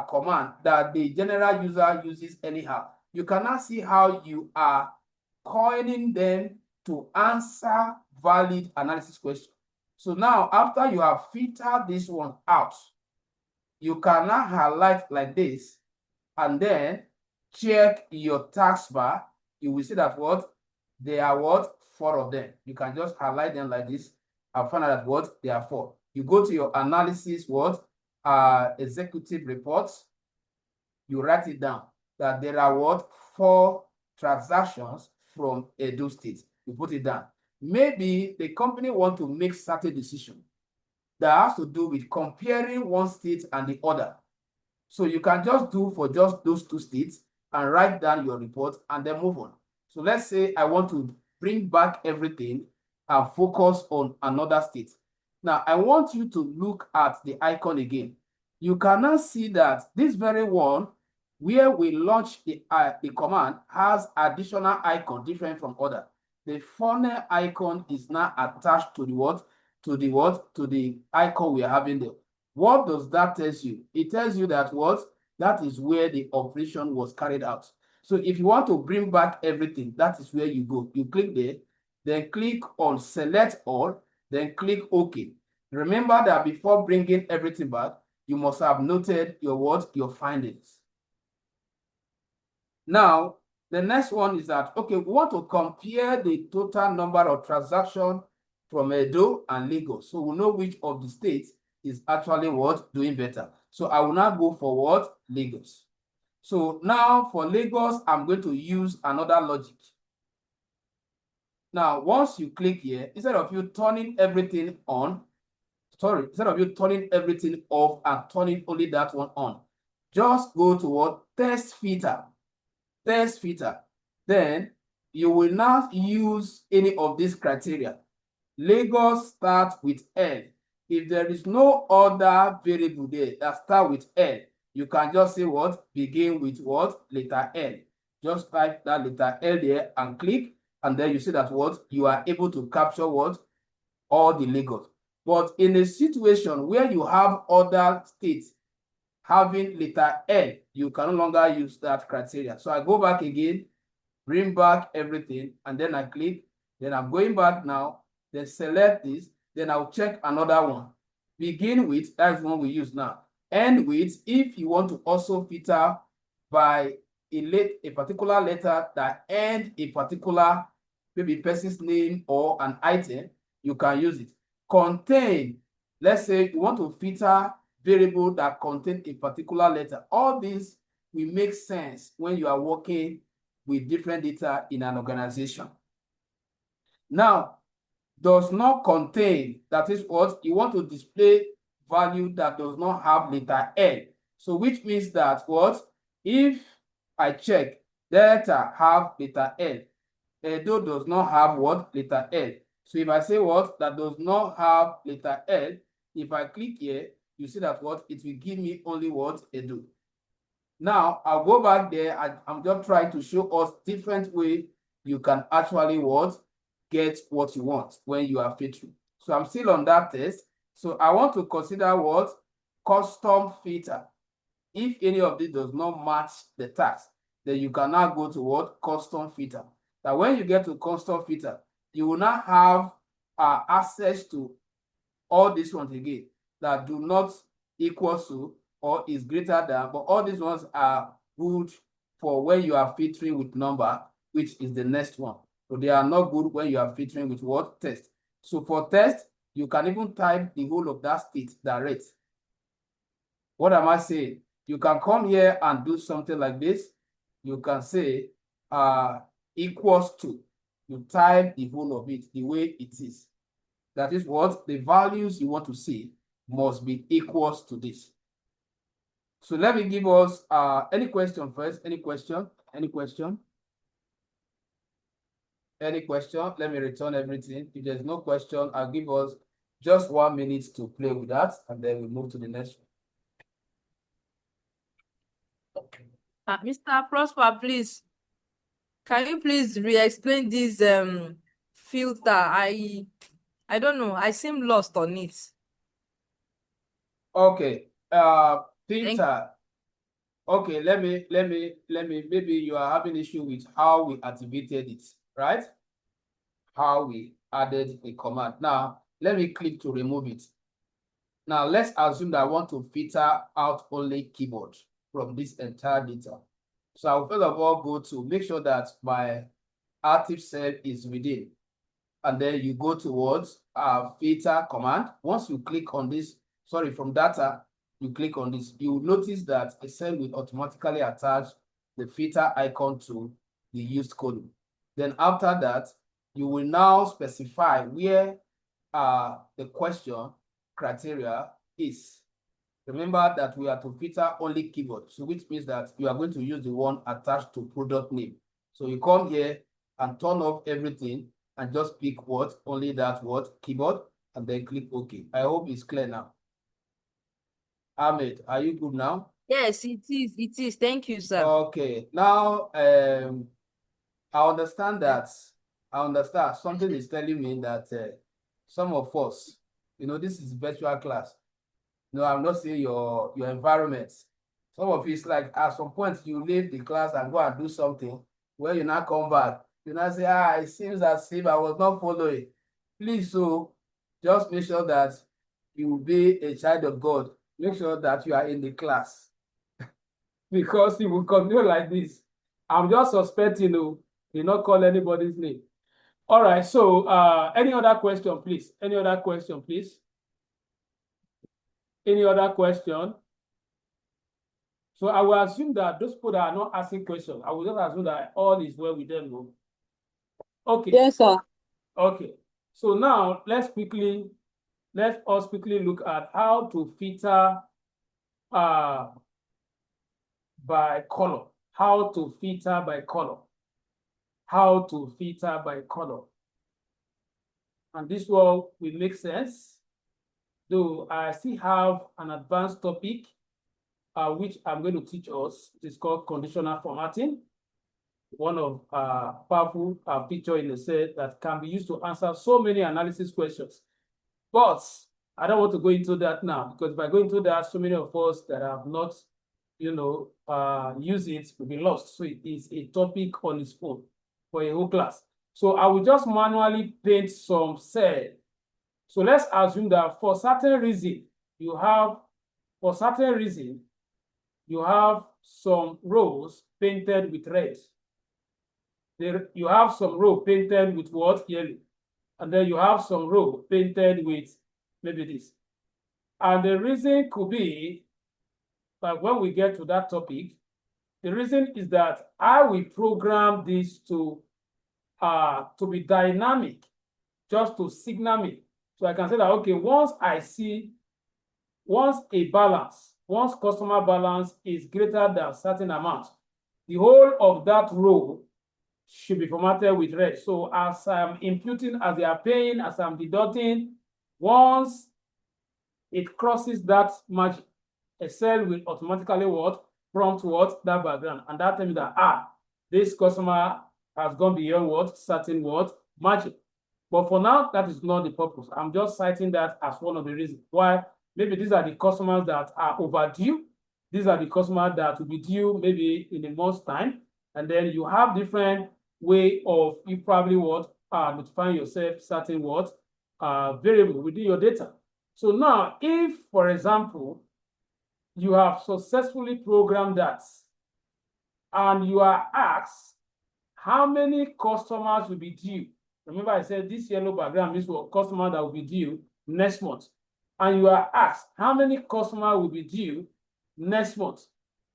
command that the general user uses anyhow. You cannot see how you are coining them to answer valid analysis question. So now, after you have filtered this one out, you can now highlight like this, and then check your taskbar. You will see that what? There are what? 4 of them. You can just highlight them like this and find out that what? There are 4. You go to your analysis, what? Executive reports. You write it down that there are what? 4 transactions from Edo State. You put it down. Maybe the company want to make certain decision that has to do with comparing one state and the other. So you can just do for just those 2 states and write down your report and then move on. So let's say I want to bring back everything and focus on another state. Now, I want you to look at the icon again. You cannot see that this very one where we launch the command has additional icon different from other. The funnel icon is now attached to the what? To the icon we are having there. What does that tell you? It tells you that what? That is where the operation was carried out. So if you want to bring back everything, that is where you go. You click there, then click on select all, then click OK. Remember that before bringing everything back, you must have noted your what? Your findings. Now, the next one is that, okay, we want to compare the total number of transactions from Edo and Lagos. So we know which of the states is actually what? Doing better. So I will now go for what? Lagos. So now for Lagos, I'm going to use another logic. Now, once you click here, instead of you turning everything on, instead of you turning everything off and turning only that one on, just go to what? Test filter. Test filter. Then you will not use any of these criteria. Lagos starts with L. If there is no other variable there that starts with L, you can just say what? Begin with what? Letter L. Just type that letter L there and click, and then you see that what? You are able to capture what? All the Lagos. But in a situation where you have other states having letter L, you can no longer use that criteria. So I go back again, bring back everything, and then I click. Then I'm going back now, then select this, then I'll check another one. Begin with, that's one we use now. End with, if you want to also filter by a particular letter that end a particular maybe person's name or an item, you can use it. Contain, let's say you want to filter variable that contain a particular letter. All these will make sense when you are working with different data in an organization. Now, does not contain, that is what you want to display value that does not have letter L. So which means that what if I check data have letter L, Edo does not have what letter L. So if I say what that does not have letter L, if I click here, you see that what it will give me only what Edo. Now I'll go back there and I'm just trying to show us different way you can actually what get what you want when you are filtering. So I'm still on that test. So I want to consider what custom filter. If any of this does not match the task, then you can now go to what custom filter. Now when you get to custom filter, you will not have access to all these ones again that do not equal to or is greater than, but all these ones are good for when you are filtering with number, which is the next one. So they are not good when you are filtering with what test. So for test, you can even type the whole of that state direct. What am I saying? You can come here and do something like this. You can say equals to. You type the whole of it the way it is. That is what the values you want to see must be equals to this. So let me give us any question first. Any question? Any question? Any question? Let me return everything. If there's no question, I'll give us just 1 minute to play with that, and then we move to the next one. Mr. Prosper, please. Can you please re-explain this filter? I don't know. I seem lost on it. Okay. Filter. Okay, let me, maybe you are having issue with how we activated it, right? How we added a command. Now, let me click to remove it. Now, let's assume that I want to filter out only keyboard from this entire data. So I'll first of all go to make sure that my active cell is within. And then you go towards filter command. Once you click on this, sorry, from data, you click on this, you will notice that a cell will automatically attach the filter icon to the used column. Then after that, you will now specify where the question criteria is. Remember that we are to filter only keyboard, so which means that you are going to use the one attached to product name. So you come here and turn off everything and just pick what only that what keyboard and then click OK. I hope it's clear now. Ahmed, are you good now? Yes, it is. It is. Thank you, sir. Okay. Now I understand that. I understand something is telling me that some of us, you know, this is virtual class. No, I'm not saying your environment. Some of it's like at some point you leave the class and go and do something. When you now come back, you now say, it seems as if I was not following. Please, so just make sure that you will be a child of God. Make sure that you are in the class. Because you will continue like this. I'm just suspecting you not call anybody's name. All right, so any other question, please? Any other question, please? Any other question? So I will assume that those people that are not asking questions, I will just assume that all is well with them. Okay. Yes, sir. Okay. So now let us quickly look at how to filter by color. How to filter by color. How to filter by color. And this one will make sense. Though I still have an advanced topic which I'm going to teach us. It is called conditional formatting. One of powerful feature in the set that can be used to answer so many analysis questions. But I don't want to go into that now, because if I go into that, so many of us that have not, used it will be lost. So it is a topic on its own for a whole class. So I will just manually paint some cell. So let's assume that for certain reason, you have some rows painted with red. There, you have some row painted with what? Yellow. And then you have some row painted with maybe this. And the reason could be, but when we get to that topic, the reason is that I will program this to be dynamic, just to signal me. So I can say that, okay, once customer balance is greater than a certain amount, the whole of that row should be formatted with red. So as I'm imputing, as they are paying, as I'm deducting, once it crosses that margin, Excel will automatically what? Prompt what? That background. And that tells me that, this customer has gone beyond what? Certain what? Margin. But for now, that is not the purpose. I'm just citing that as one of the reasons why maybe these are the customers that are overdue. These are the customers that will be due maybe in a month's time. And then you have different way of you probably what? Notifying yourself certain what? Variable within your data. So now, if, for example, you have successfully programmed that and you are asked how many customers will be due. Remember I said this yellow background means for customer that will be due next month. And you are asked how many customers will be due next month.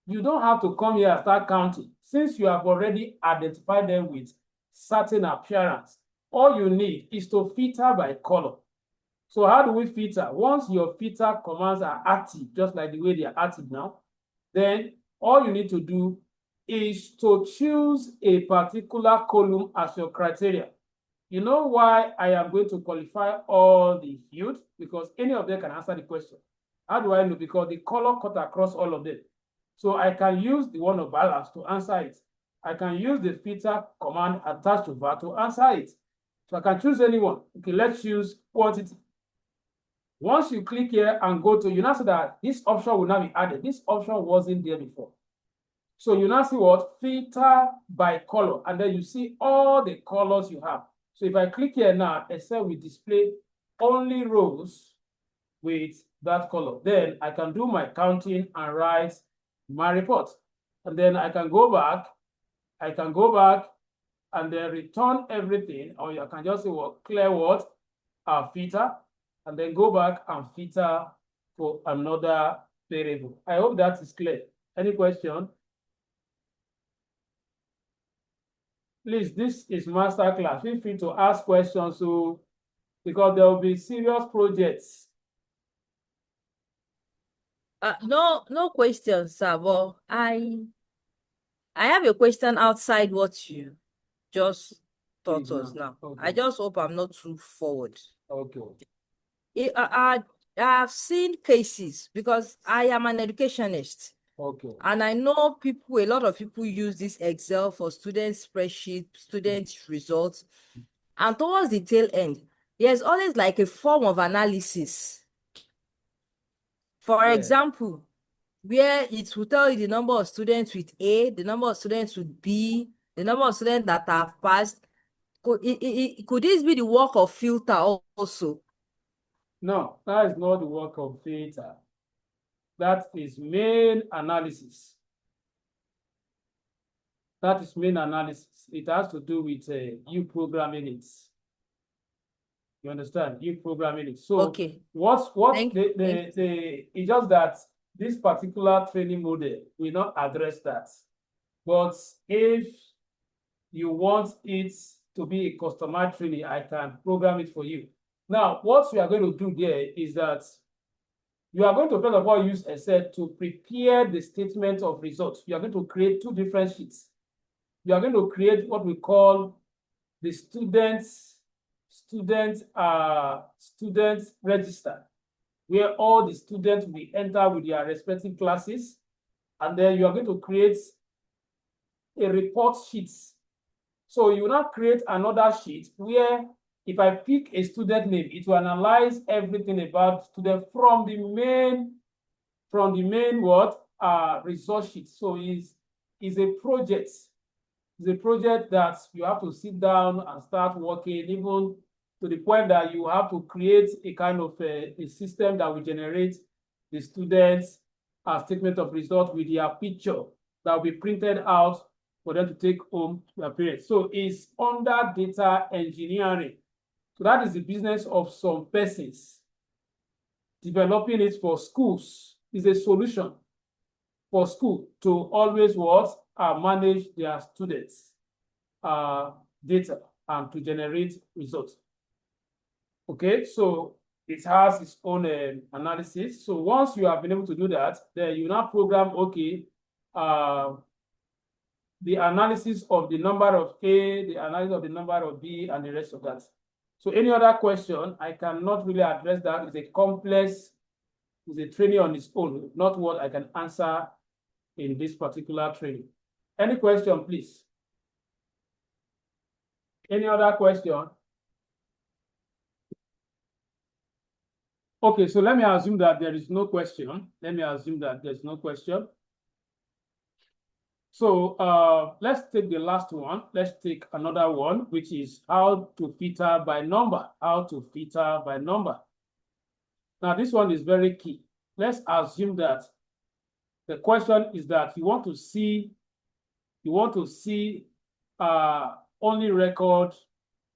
You don't have to come here and start counting. Since you have already identified them with certain appearance, all you need is to filter by color. So how do we filter? Once your filter commands are active, just like the way they are active now, then all you need to do is to choose a particular column as your criteria. You know why I am going to qualify all the fields? Because any of them can answer the question. How do I know? Because the color cut across all of them. So I can use the one of balance to answer it. I can use the filter command attached to that to answer it. So I can choose anyone. Okay, let's choose quantity. Once you click here and go to, you now see that this option will now be added. This option wasn't there before. So you now see what? Filter by color. And then you see all the colors you have. So if I click here now, Excel will display only rows with that color. Then I can do my counting and write my report. And then I can go back. And then return everything. Or you can just say, well, clear what? Filter. And then go back and filter for another variable. I hope that is clear. Any question? Please, this is master class. Feel free to ask questions because there will be serious projects. No questions, sir. But I have a question outside what you just taught us now. Okay. I just hope I'm not too forward. Okay. I've seen cases because I am an educationist. Okay. And I know a lot of people use this Excel for student spreadsheet, student results. And towards the tail end, there's always like a form of analysis. For example, where it will tell you the number of students with A, the number of students with B, the number of students that have passed. Could this be the work of filter also? No, that is not the work of filter. That is main analysis. That is main analysis. It has to do with you programming it. You understand? You programming it. So okay. It's just that this particular training model will not address that. But if you want it to be a customized training, I can program it for you. Now, what we are going to do there is that you are going to first of all use Excel to prepare the statement of results. You are going to create two different sheets. You are going to create what we call the student register, where all the students will enter with their respective classes. And then you are going to create a report sheet. So you will now create another sheet where if I pick a student name, it will analyze everything about student from the main resource sheet. So it's a project. It's a project that you have to sit down and start working, even to the point that you have to create a kind of a system that will generate the students' statement of result with their picture that will be printed out for them to take home their parents. So it's under data engineering. So that is the business of some persons. Developing it for schools is a solution for school to always what? Manage their students' data and to generate results. Okay, so it has its own analysis. So once you have been able to do that, then you now program, okay, the analysis of the number of A, the analysis of the number of B, and the rest of that. So any other question, I cannot really address that. It's a complex, it's a training on its own, not what I can answer in this particular training. Any question, please? Any other question? Okay, so let me assume that there is no question. Let me assume that there's no question. So let's take the last one. Let's take another one, which is how to filter by number. How to filter by number. Now, this one is very key. Let's assume that the question is that you want to see only record,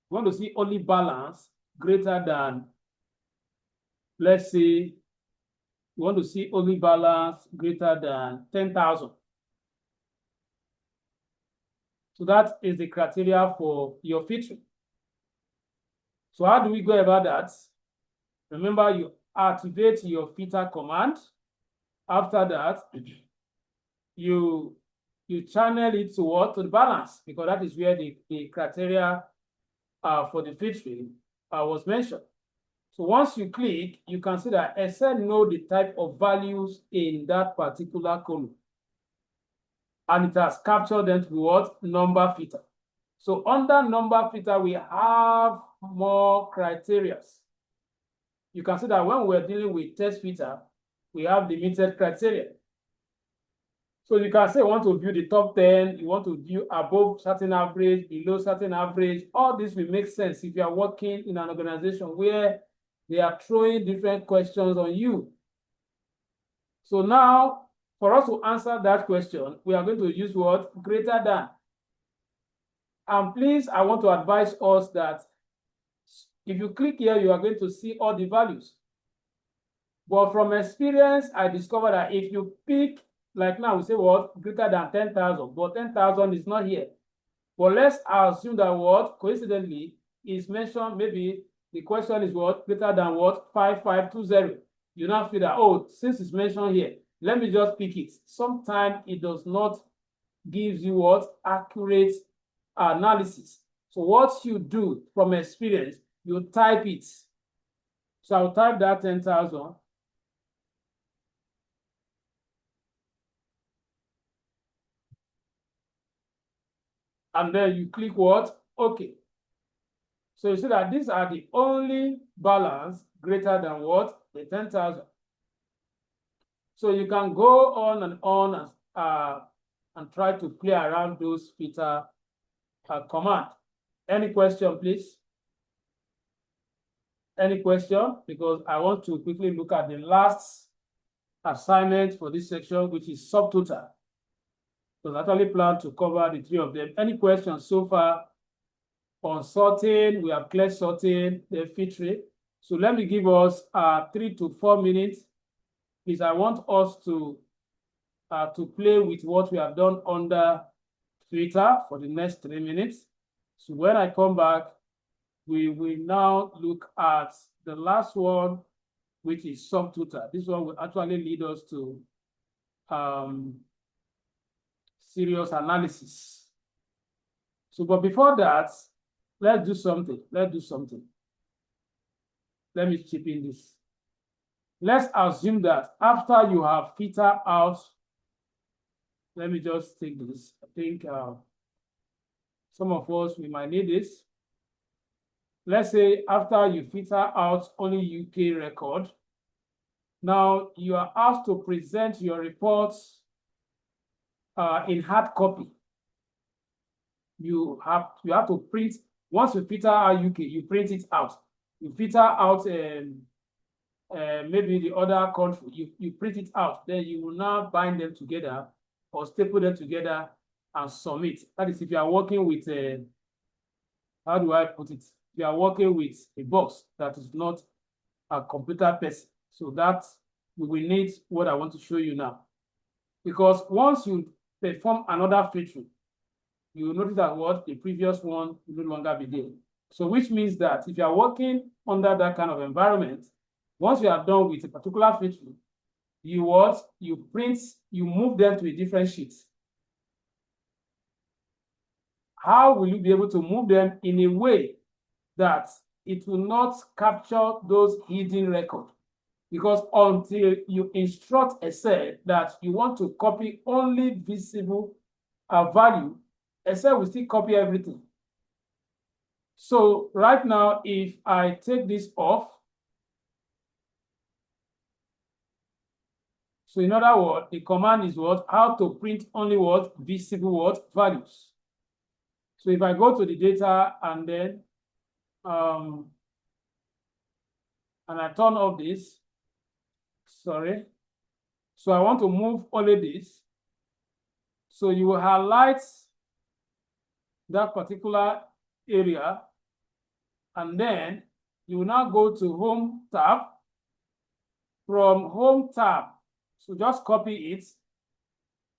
you want to see only balance greater than, let's say, you want to see only balance greater than 10,000. So that is the criteria for your filtering. So how do we go about that? Remember, you activate your filter command. After that, you channel it to what? To the balance, because that is where the criteria for the filtering was mentioned. So once you click, you can see that Excel knows the type of values in that particular column. And it has captured them to what? Number filter. So under number filter, we have more criteria. You can see that when we're dealing with text filter, we have limited criteria. So you can say you want to view the top 10, you want to view above certain average, below certain average. All this will make sense if you are working in an organization where they are throwing different questions on you. So now, for us to answer that question, we are going to use what? Greater than. And please, I want to advise us that if you click here, you are going to see all the values. But from experience, I discovered that if you pick, like now we say what? Greater than 10,000, but 10,000 is not here. But let's assume that what? Coincidentally, is mentioned, maybe the question is what? Greater than what? 5520. You now feel that, oh, since it's mentioned here, let me just pick it. Sometimes it does not give you what? Accurate analysis. So what you do from experience, you type it. So I'll type that 10,000. And then you click what? Okay. So you see that these are the only balance greater than what? The 10,000. So you can go on and try to play around those filter command. Any question, please? Any question? Because I want to quickly look at the last assignment for this section, which is subtotal. So I actually plan to cover the three of them. Any questions so far on sorting? We have clear sorting, the filtering. So let me give us 3 to 4 minutes. Please, I want us to play with what we have done under filter for the next 3 minutes. So when I come back, we will now look at the last one, which is subtotal. This one will actually lead us to serious analysis. So, but before that, let's do something. Let's do something. Let me chip in this. Let's assume that after you have filtered out, let me just take this. I think some of us, we might need this. Let's say after you filter out only UK record, now you are asked to present your reports in hard copy. You have to print. Once you filter out UK, you print it out. You filter out maybe the other country, you print it out. Then you will now bind them together or staple them together and submit. That is if you are working with a, how do I put it? You are working with a box that is not a computer person. So that we will need what I want to show you now. Because once you perform another feature, you will notice that what the previous one will no longer be there. So which means that if you are working under that kind of environment, once you are done with a particular feature, you print, you move them to a different sheet. How will you be able to move them in a way that it will not capture those hidden records? Because until you instruct Excel that you want to copy only visible value, Excel will still copy everything. So right now, if I take this off, so in other words, the command is what? How to print only what? Visible what? Values. So if I go to the data and then and I turn off this, sorry. So I want to move only this. So you will highlight that particular area, and then you will now go to Home tab. From Home tab, so just copy it,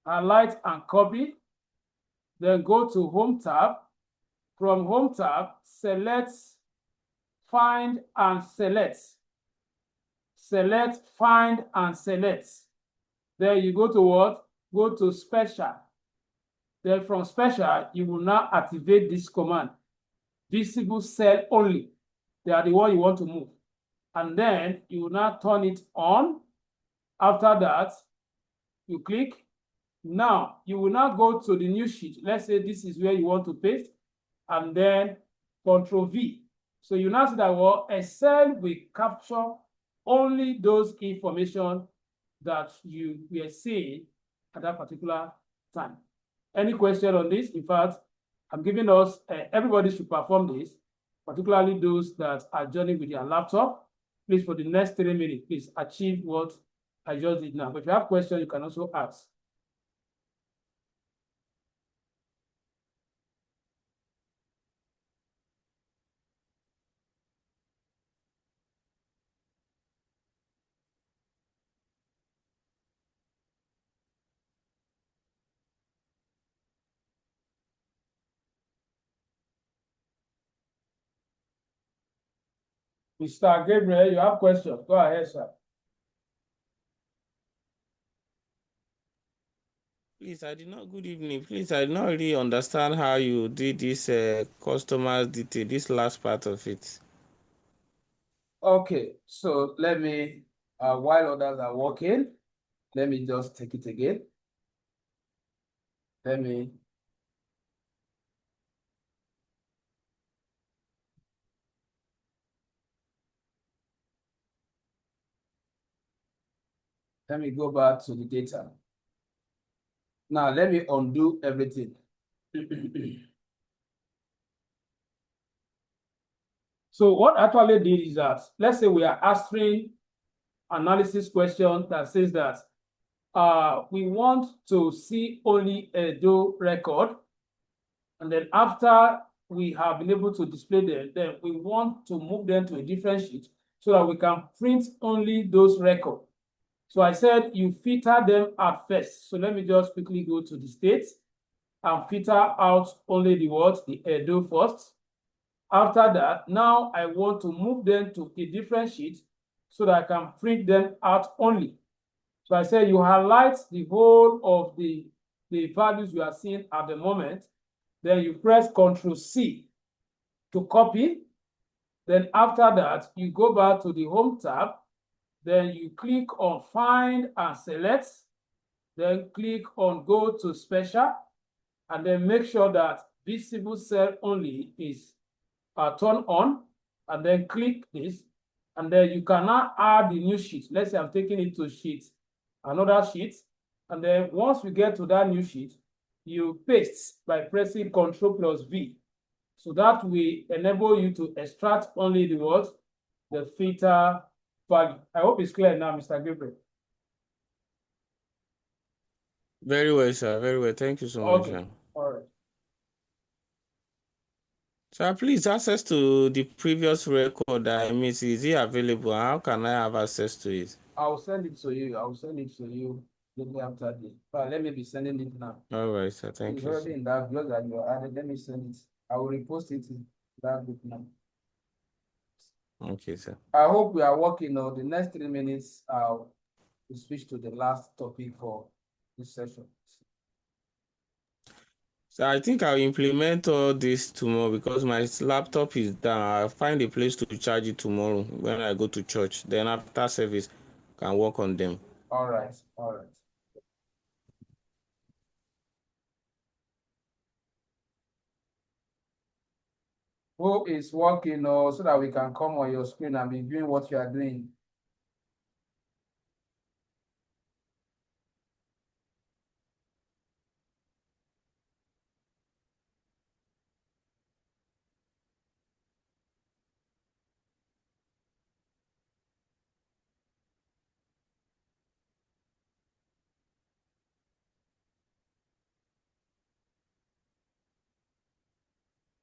highlight and copy, then go to Home tab. From Home tab, select Find and Select. Select Find and Select. Then you go to what? Go to Special. Then from Special, you will now activate this command. Visible cell only. They are the one you want to move. And then you will now turn it on. After that, you click. Now, you will now go to the new sheet. Let's say this is where you want to paste. And then Control V. So you now see that what Excel will capture only those information that you were seeing at that particular time. Any question on this? In fact, I'm giving us, everybody should perform this, particularly those that are joining with their laptop. Please, for the next 3 minutes, please achieve what I just did now. But if you have questions, you can also ask. Mr. Gabriel, you have questions. Go ahead, sir. Please, I did not. Good evening. Please, I did not really understand how you did this customer detail, this last part of it. Okay, so let me, while others are working, let me just take it again. Let me go back to the data. Now, let me undo everything. So what actually did is that, let's say we are answering analysis question that says that we want to see only a do record. And then after we have been able to display them, then we want to move them to a different sheet so that we can print only those records. So I said you filter them at first. So let me just quickly go to the states and filter out only the what? The Edo first. After that, now I want to move them to a different sheet so that I can print them out only. So I say you highlight the whole of the values you are seeing at the moment. Then you press Ctrl C to copy. Then after that, you go back to the Home tab. Then you click on Find and Select. Then click on Go to Special. And then make sure that Visible Cell Only is turned on. And then click this. And then you can now add the new sheet. Let's say I'm taking it to sheet, another sheet. And then once we get to that new sheet, you paste by pressing Ctrl plus V. So that will enable you to extract only the what? The filter value. I hope it's clear now, Mr. Gabriel. Very well, sir. Very well. Thank you so much, sir. Sir, please, access to the previous record that I missed, is it available? How can I have access to it? I'll send it to you. I'll send it to you maybe after this. But let me be sending it now. All right, sir. Thank It's you, already sir. in that blog that you added. Let me send it. I will repost it in that group now. Okay, sir. I hope we are working on the next 3 minutes. We switch to the last topic for this session. So I think I'll implement all this tomorrow because my laptop is down. I'll find a place to charge it tomorrow when I go to church. Then after service, can work on them. All right, all right. Who is working so that we can come on your screen and be doing what you are doing?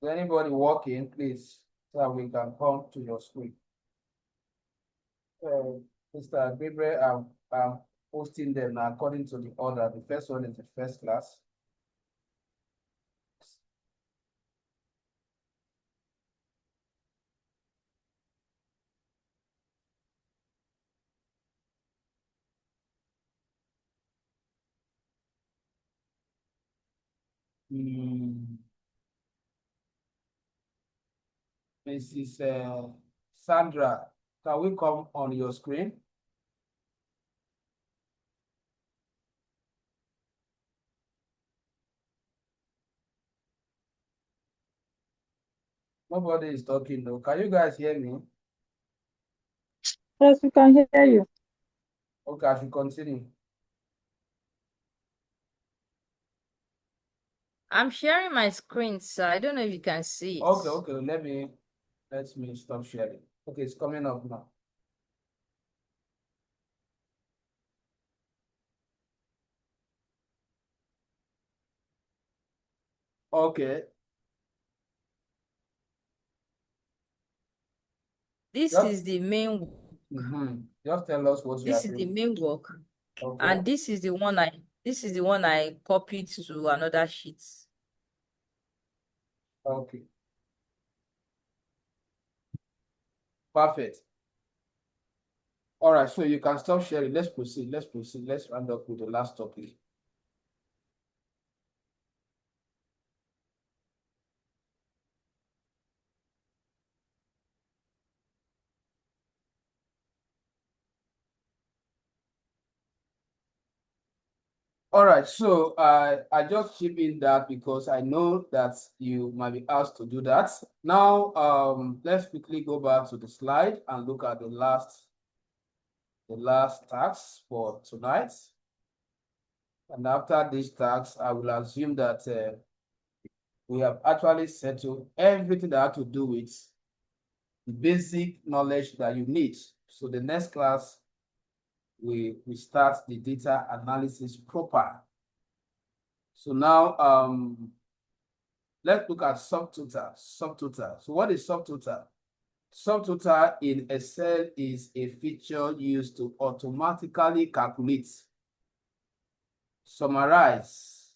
Is anybody working, please, so that we can come to your screen? Mr. Gabriel, I'm posting them according to the order. The first one is the first class. Mrs. Sandra, can we come on your screen? Nobody is talking though. Can you guys hear me? Yes, we can hear you. Okay, I should continue. I'm sharing my screen, so I don't know if you can see it. Okay, let me stop sharing. Okay, it's coming up now. Okay. This Yep. is the main. Just tell us what you are This is the doing. main work, Okay. and this is the one I copied to another sheet. Okay. Perfect. All right, so you can stop sharing. Let's proceed. Let's round up with the last topic. All right, so I just chip in that because I know that you might be asked to do that. Now, let's quickly go back to the slide and look at the last task for tonight. And after this task, I will assume that we have actually settled everything that had to do with the basic knowledge that you need. So the next class, we start the data analysis proper. So now, let's look at subtotal. So what is subtotal? Subtotal in Excel is a feature used to automatically calculate, summarize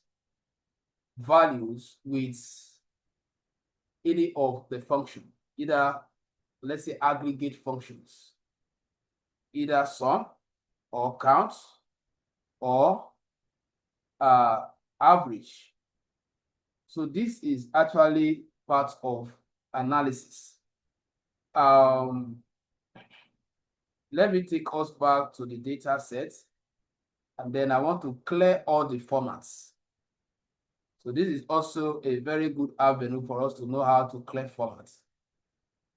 values with any of the function, either, let's say, aggregate functions, either sum or count or average. So this is actually part of analysis. Let me take us back to the data set, and then I want to clear all the formats. So this is also a very good avenue for us to know how to clear formats.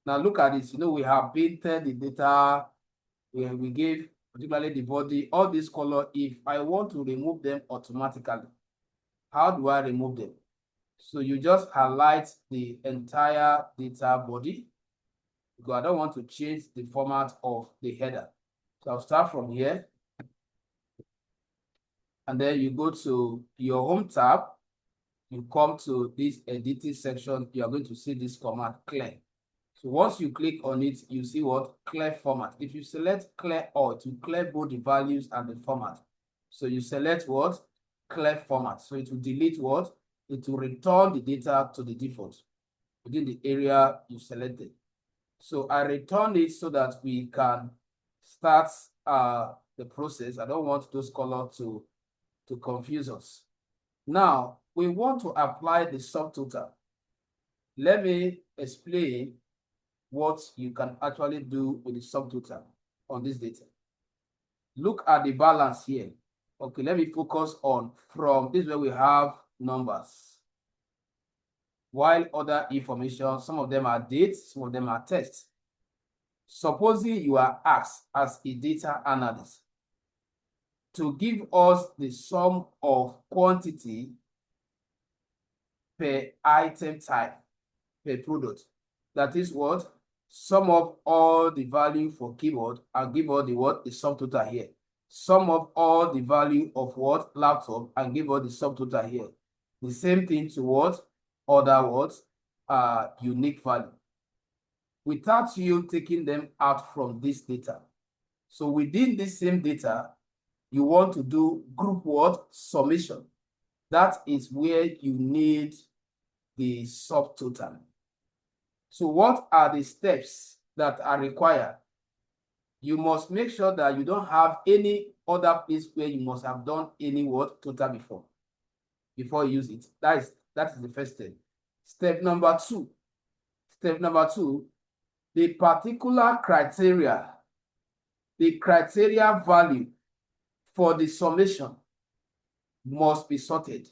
Now look at this. We have painted the data, we gave particularly the body, all this color. If I want to remove them automatically, how do I remove them? So you just highlight the entire data body, because I don't want to change the format of the header. So I'll start from here. And then you go to your home tab. you come to this editing section, you are going to see this command clear. So once you click on it, you see what? Clear format. If you select clear all, it will clear both the values and the format. So you select what? Clear format. So it will delete what? It will return the data to the default within the area you selected. So I return it so that we can start the process. I don't want those colors to confuse us. Now, we want to apply the subtotal. Let me explain what you can actually do with the subtotal on this data. Look at the balance here. Okay, let me focus on from this where we have numbers. While other information, some of them are dates, some of them are text. Supposing you are asked as a data analyst to give us the sum of quantity per item type, per product. That is what? Sum up all the value for keyboard and give us the what? The subtotal here. Sum up all the value of what? Laptop and give us the subtotal here. The same thing to what? Other words, unique value. Without you taking them out from this data. So within this same data, you want to do group what? Summation. That is where you need the subtotal. So what are the steps that are required? You must make sure that you don't have any other place where you must have done any what total before you use it. That is the first step. Step number two, the particular criteria, the criteria value for the summation must be sorted.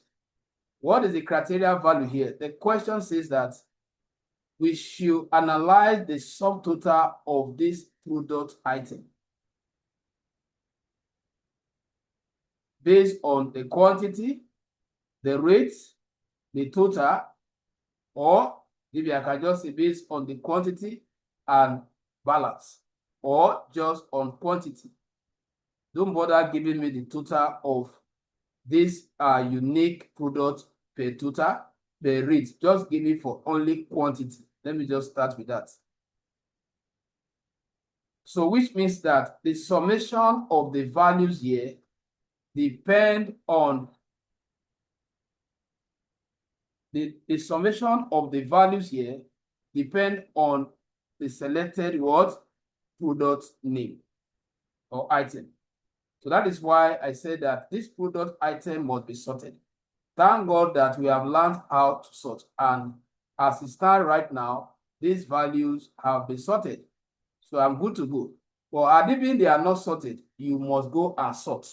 What is the criteria value here? The question says that we should analyze the subtotal of this product item based on the quantity, the rate, the total, or maybe I can just say based on the quantity and balance, or just on quantity. Don't bother giving me the total of this unique product per total, per rate. Just give me for only quantity. Let me just start with that. So which means that the summation of the values here depend on the summation of the values here depend on the selected what? Product name or item. So that is why I said that this product item must be sorted. Thank God that we have learned how to sort. And as it stands right now, these values have been sorted. So I'm good to go. But even they are not sorted, you must go and sort.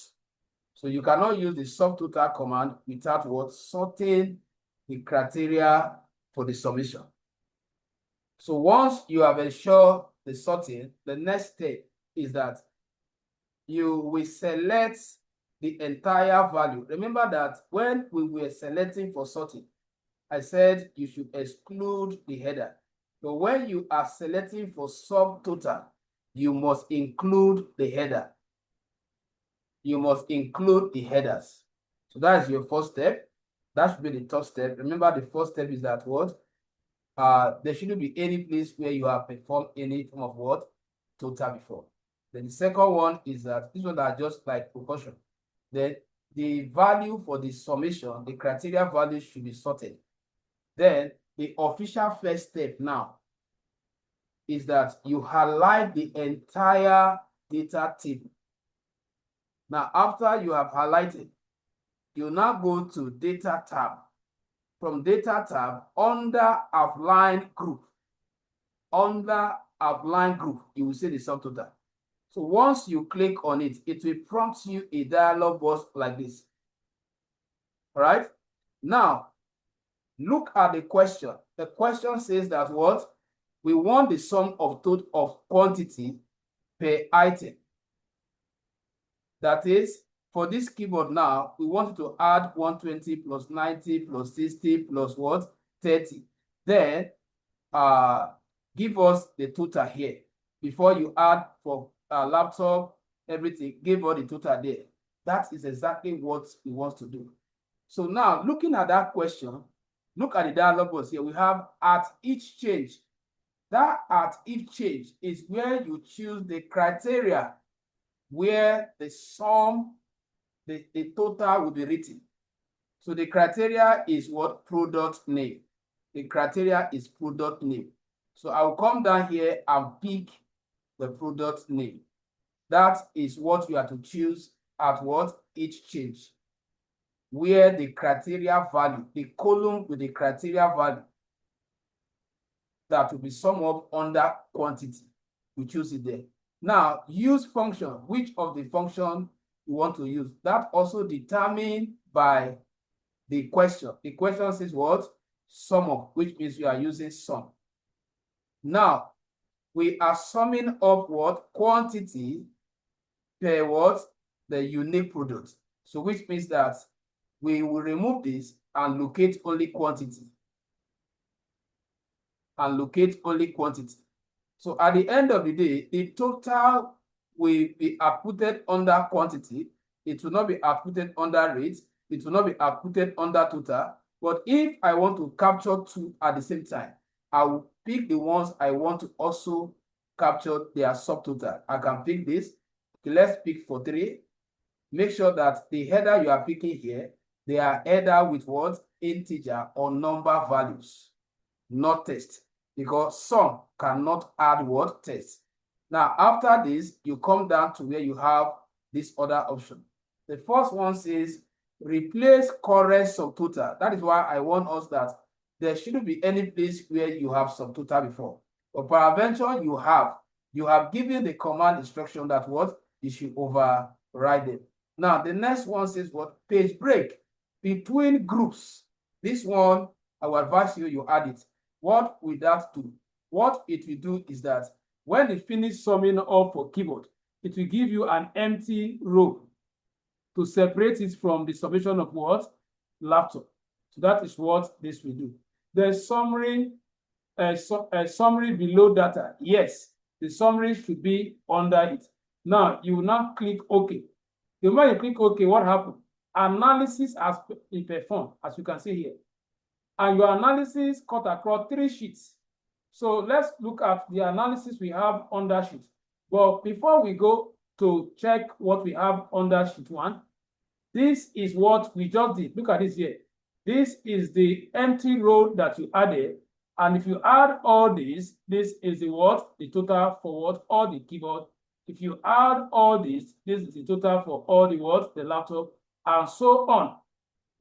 So you cannot use the subtotal command without what? Sorting the criteria for the summation. So once you have ensured the sorting, the next step is that you will select the entire value. Remember that when we were selecting for sorting, I said you should exclude the header. So when you are selecting for subtotal, you must include the header. You must include the headers. So that is your first step. That should be the third step. Remember, the first step is that what? There shouldn't be any place where you have performed any form of what? Total before. Then the second one is that these ones are just like precaution. Then the value for the summation, the criteria value should be sorted. Then the official first step now is that you highlight the entire data table. Now, after you have highlighted, you now go to Data tab. From Data tab, under Outline Group, you will see the subtotal. So once you click on it, it will prompt you a dialog box like this. All right? Now, look at the question. The question says that what? We want the sum of total of quantity per item. That is, for this keyboard now, we want to add 120 plus 90 plus 60 plus what? 30. Then give us the total here. Before you add for laptop, everything, give us the total there. That is exactly what we want to do. So now looking at that question, look at the dialog box here. We have at each change. That at each change is where you choose the criteria where the sum, the total will be written. So the criteria is what? Product name. The criteria is product name. So I will come down here and pick the product name. That is what you have to choose at what? Each change. Where the criteria value, the column with the criteria value that will be summed up under quantity. We choose it there. Now, use function. Which of the function you want to use? That also determined by the question. The question says what? Sum up, which means you are using sum. Now, we are summing up what? Quantity per what? The unique product. So which means that we will remove this and locate only quantity. And locate only quantity. So at the end of the day, the total will be outputted under quantity. It will not be outputted under rate. It will not be outputted under total. But if I want to capture two at the same time, I will pick the ones I want to also capture their subtotal. I can pick this. Okay, let's pick for 3. Make sure that the header you are picking here, they are header with what? Integer or number values, not text. Because sum cannot add what? Text. Now, after this, you come down to where you have this other option. The first one says replace current subtotal. That is why I want us that there shouldn't be any place where you have subtotal before. But peradventure, you have given the command instruction that what? You should override it. Now, the next one says what? Page break between groups. This one, I will advise you add it. What will that do? What it will do is that when it finishes summing up for keyboard, it will give you an empty row to separate it from the summation of what? Laptop. So that is what this will do. The summary, summary below data. Yes, the summary should be under it. Now, you will now click OK. The moment you click OK, what happened? Analysis has been performed, as you can see here. And your analysis cut across 3 sheets. So let's look at the analysis we have under sheet. But before we go to check what we have under sheet 1, this is what we just did. Look at this here. This is the empty row that you added. And if you add all this is the what? The total for what? All the keyboard. If you add all this is the total for all the what? The laptop, and so on.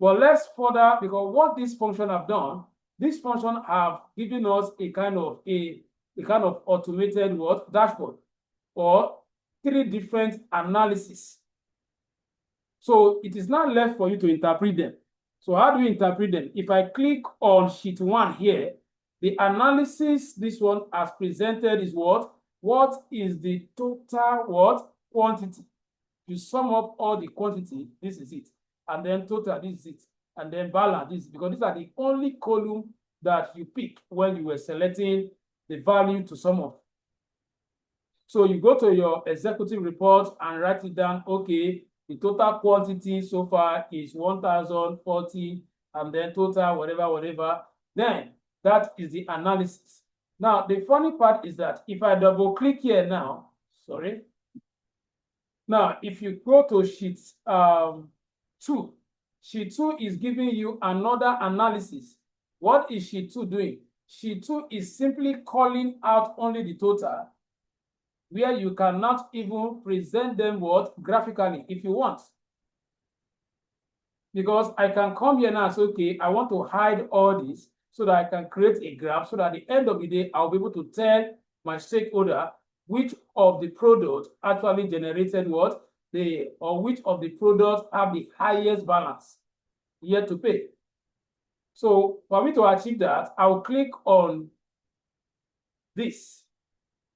But let's further, because what this function have done, this function have given us a kind of automated what? Dashboard, or 3 different analysis. So it is not left for you to interpret them. So how do you interpret them? If I click on sheet 1 here, the analysis, this one as presented is what? What is the total what? Quantity. You sum up all the quantity, this is it. And then total, this is it. And then balance, this, because these are the only column that you pick when you were selecting the value to sum up. So you go to your executive report and write it down. Okay, the total quantity so far is 1,040, and then total whatever. Then that is the analysis. Now, the funny part is that if I double click here now, sorry. Now, if you go to sheet 2, sheet 2 is giving you another analysis. What is sheet 2 doing? Sheet 2 is simply calling out only the total, where you cannot even present them what? Graphically, if you want. Because I can come here now and say, okay, I want to hide all this so that I can create a graph, so that at the end of the day, I'll be able to tell my stakeholder which of the products actually generated what? Or which of the products have the highest balance yet to pay. So for me to achieve that, I'll click on this.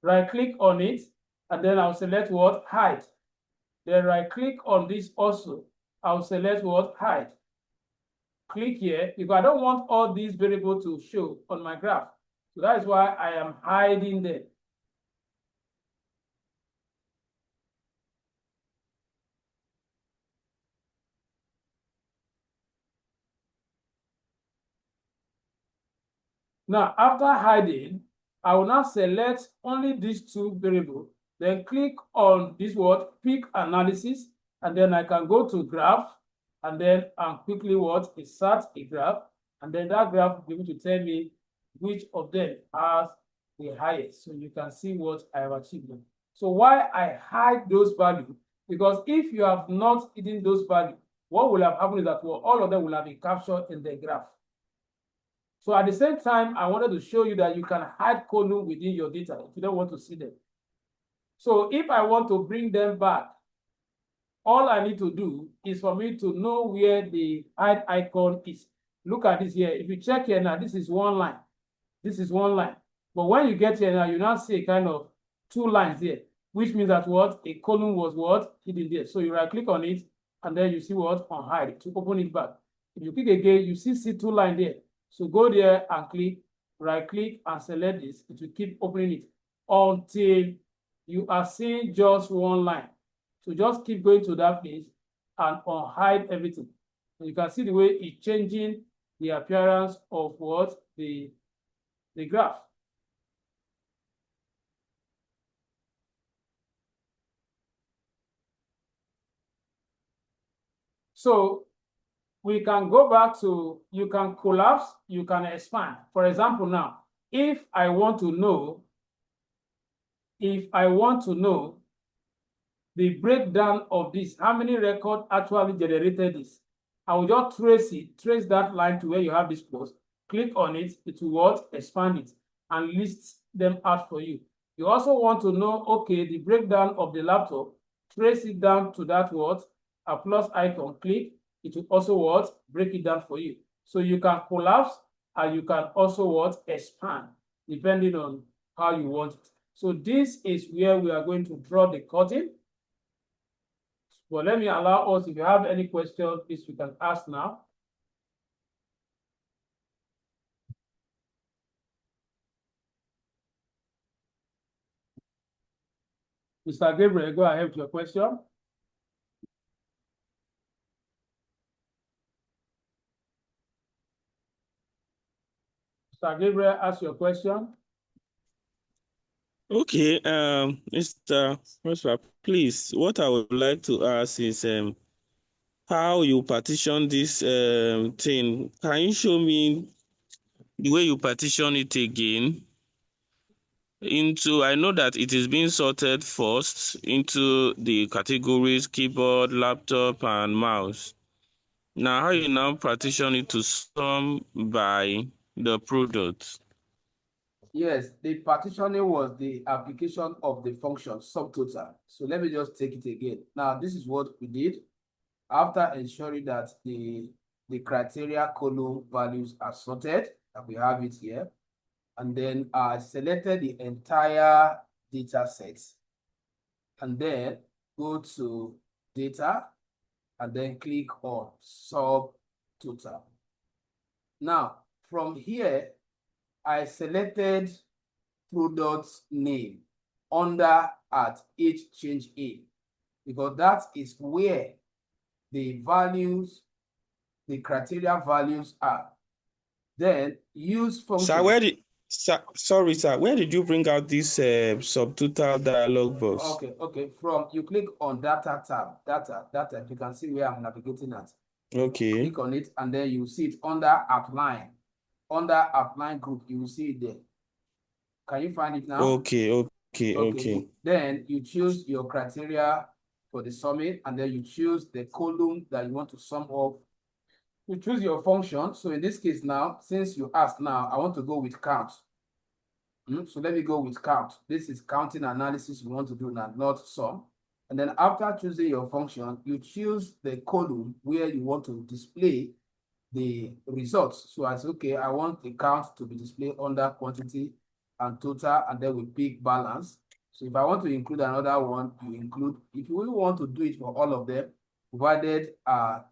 Right click on it, and then I'll select what? Hide. Then right click on this also. I'll select what? Hide. Click here because I don't want all these variables to show on my graph. So that is why I am hiding them. Now, after hiding, I will now select only these two variables, then click on this word, pick analysis, and then I can go to graph, and then quickly insert a graph, and then that graph will be able to tell me which of them has the highest. So you can see what I have achieved. So why I hide those values? Because if you have not hidden those values, what will have happened is that all of them will have been captured in the graph. So at the same time, I wanted to show you that you can hide column within your data if you don't want to see them. So if I want to bring them back, all I need to do is for me to know where the hide icon is. Look at this here. If you check here now, this is one line. This is one line. But when you get here now, you now see kind of two lines here, which means that a column was hidden there. So you right click on it, and then you see on hide to open it back. If you click again, you see two lines there. So go there and click, right click and select this. It will keep opening it until you are seeing just one line. So just keep going to that place and unhide everything. And you can see the way it's changing the appearance of the graph. So we can go back to, you can collapse, you can expand. For example, now, if I want to know the breakdown of this, how many records actually generated this, I will just trace that line to where you have this post, click on it, it will expand it and list them out for you. You also want to know, okay, the breakdown of the laptop, trace it down to that a plus icon, click, it will also break it down for you. So you can collapse and you can also expand depending on how you want it. So this is where we are going to draw the curtain. But let me allow us, if you have any questions, please you can ask now. Mr. Gabriel, go ahead with your question. Mr. Gabriel, ask your question. Okay, Mr. Prosper, please, what I would like to ask is how you partition this thing. Can you show me the way you partition it again? I know that it is being sorted first into the categories keyboard, laptop, and mouse. Now, how you now partition it to sum by the products? Yes, the partitioning was the application of the function subtotal. So let me just take it again. Now, this is what we did after ensuring that the criteria column values are sorted, and we have it here. And then I selected the entire data set. And then go to data and then click on subtotal. Now, from here, I selected product name under at each change in, because that is where the values, the criteria values are. Then use function. Sorry, sir, where did you bring out this subtotal dialog box? Okay. From you click on data tab, data. You can see where I'm navigating at. Okay. Click on it, and then you see it under outline. Under outline group, you will see it there. Can you find it now? Okay. Then you choose your criteria for the summing, and then you choose the column that you want to sum up. You choose your function. So in this case now, since you asked now, I want to go with count. So let me go with count. This is counting analysis you want to do now, not sum. And then after choosing your function, you choose the column where you want to display the results. So I say, okay, I want the count to be displayed under quantity and total, and then we pick balance. So if I want to include another one, you include. If you really want to do it for all of them, provided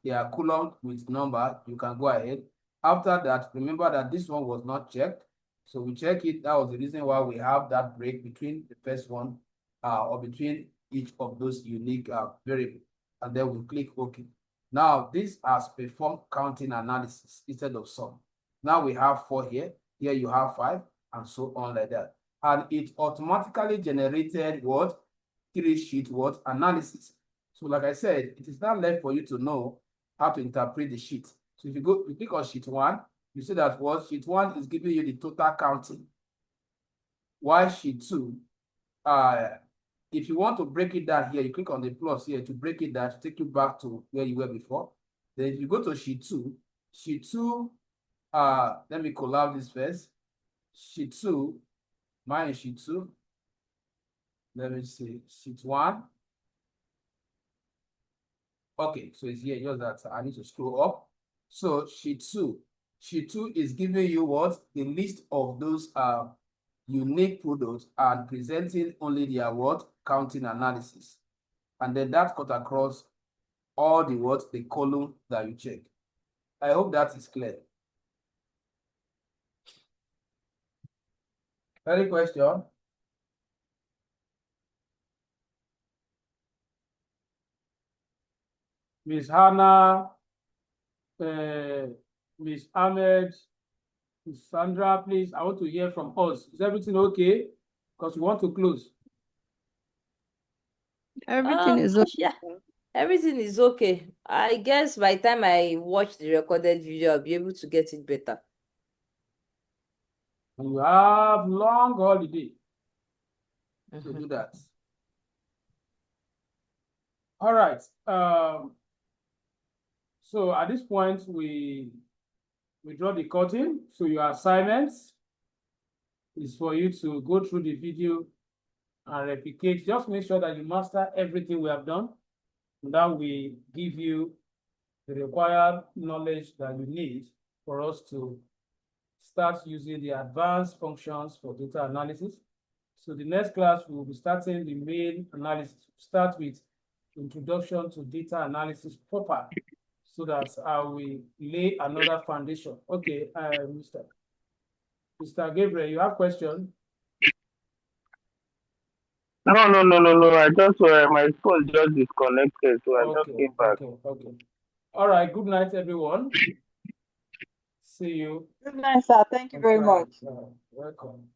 they are column with number, you can go ahead. After that, remember that this one was not checked. So we check it. That was the reason why we have that break between the first one or between each of those unique variables. And then we click OK. Now, this has performed counting analysis instead of sum. Now we have 4 here. Here you have 5, and so on like that. And it automatically generated what? 3-sheet what? Analysis. So like I said, it is not left for you to know how to interpret the sheet. So if you click on sheet 1, you see that what? Sheet 1 is giving you the total counting. While sheet 2, if you want to break it down here, you click on the plus here to break it down to take you back to where you were before. Then if you go to sheet 2, let me collab this first. Sheet 2, mine is sheet 2. Let me see, sheet 1. Okay, so it's here, just that I need to scroll up. So sheet 2 is giving you what? The list of those unique products and presenting only their what? Counting analysis. And then that cut across all the what? The column that you check. I hope that is clear. Any question? Miss Hannah, Miss Ahmed, Miss Sandra, please, I want to hear from us. Is everything okay? Because we want to close. Everything is okay. Yeah, everything is okay. I guess by the time I watch the recorded video, I'll be able to get it better. And you have long holiday to do that. All right. So at this point, we draw the curtain. So your assignment is for you to go through the video and replicate. Just make sure that you master everything we have done. And that we give you the required knowledge that you need for us to start using the advanced functions for data analysis. So the next class, we will be starting the main analysis. Start with introduction to data analysis proper, so that I will lay another foundation. Okay, Mr. Gabriel, you have question? No. I just my phone just disconnected, so I just came back. Okay. All right. Good night, everyone. See you. Good night, sir. Thank you very much. Welcome.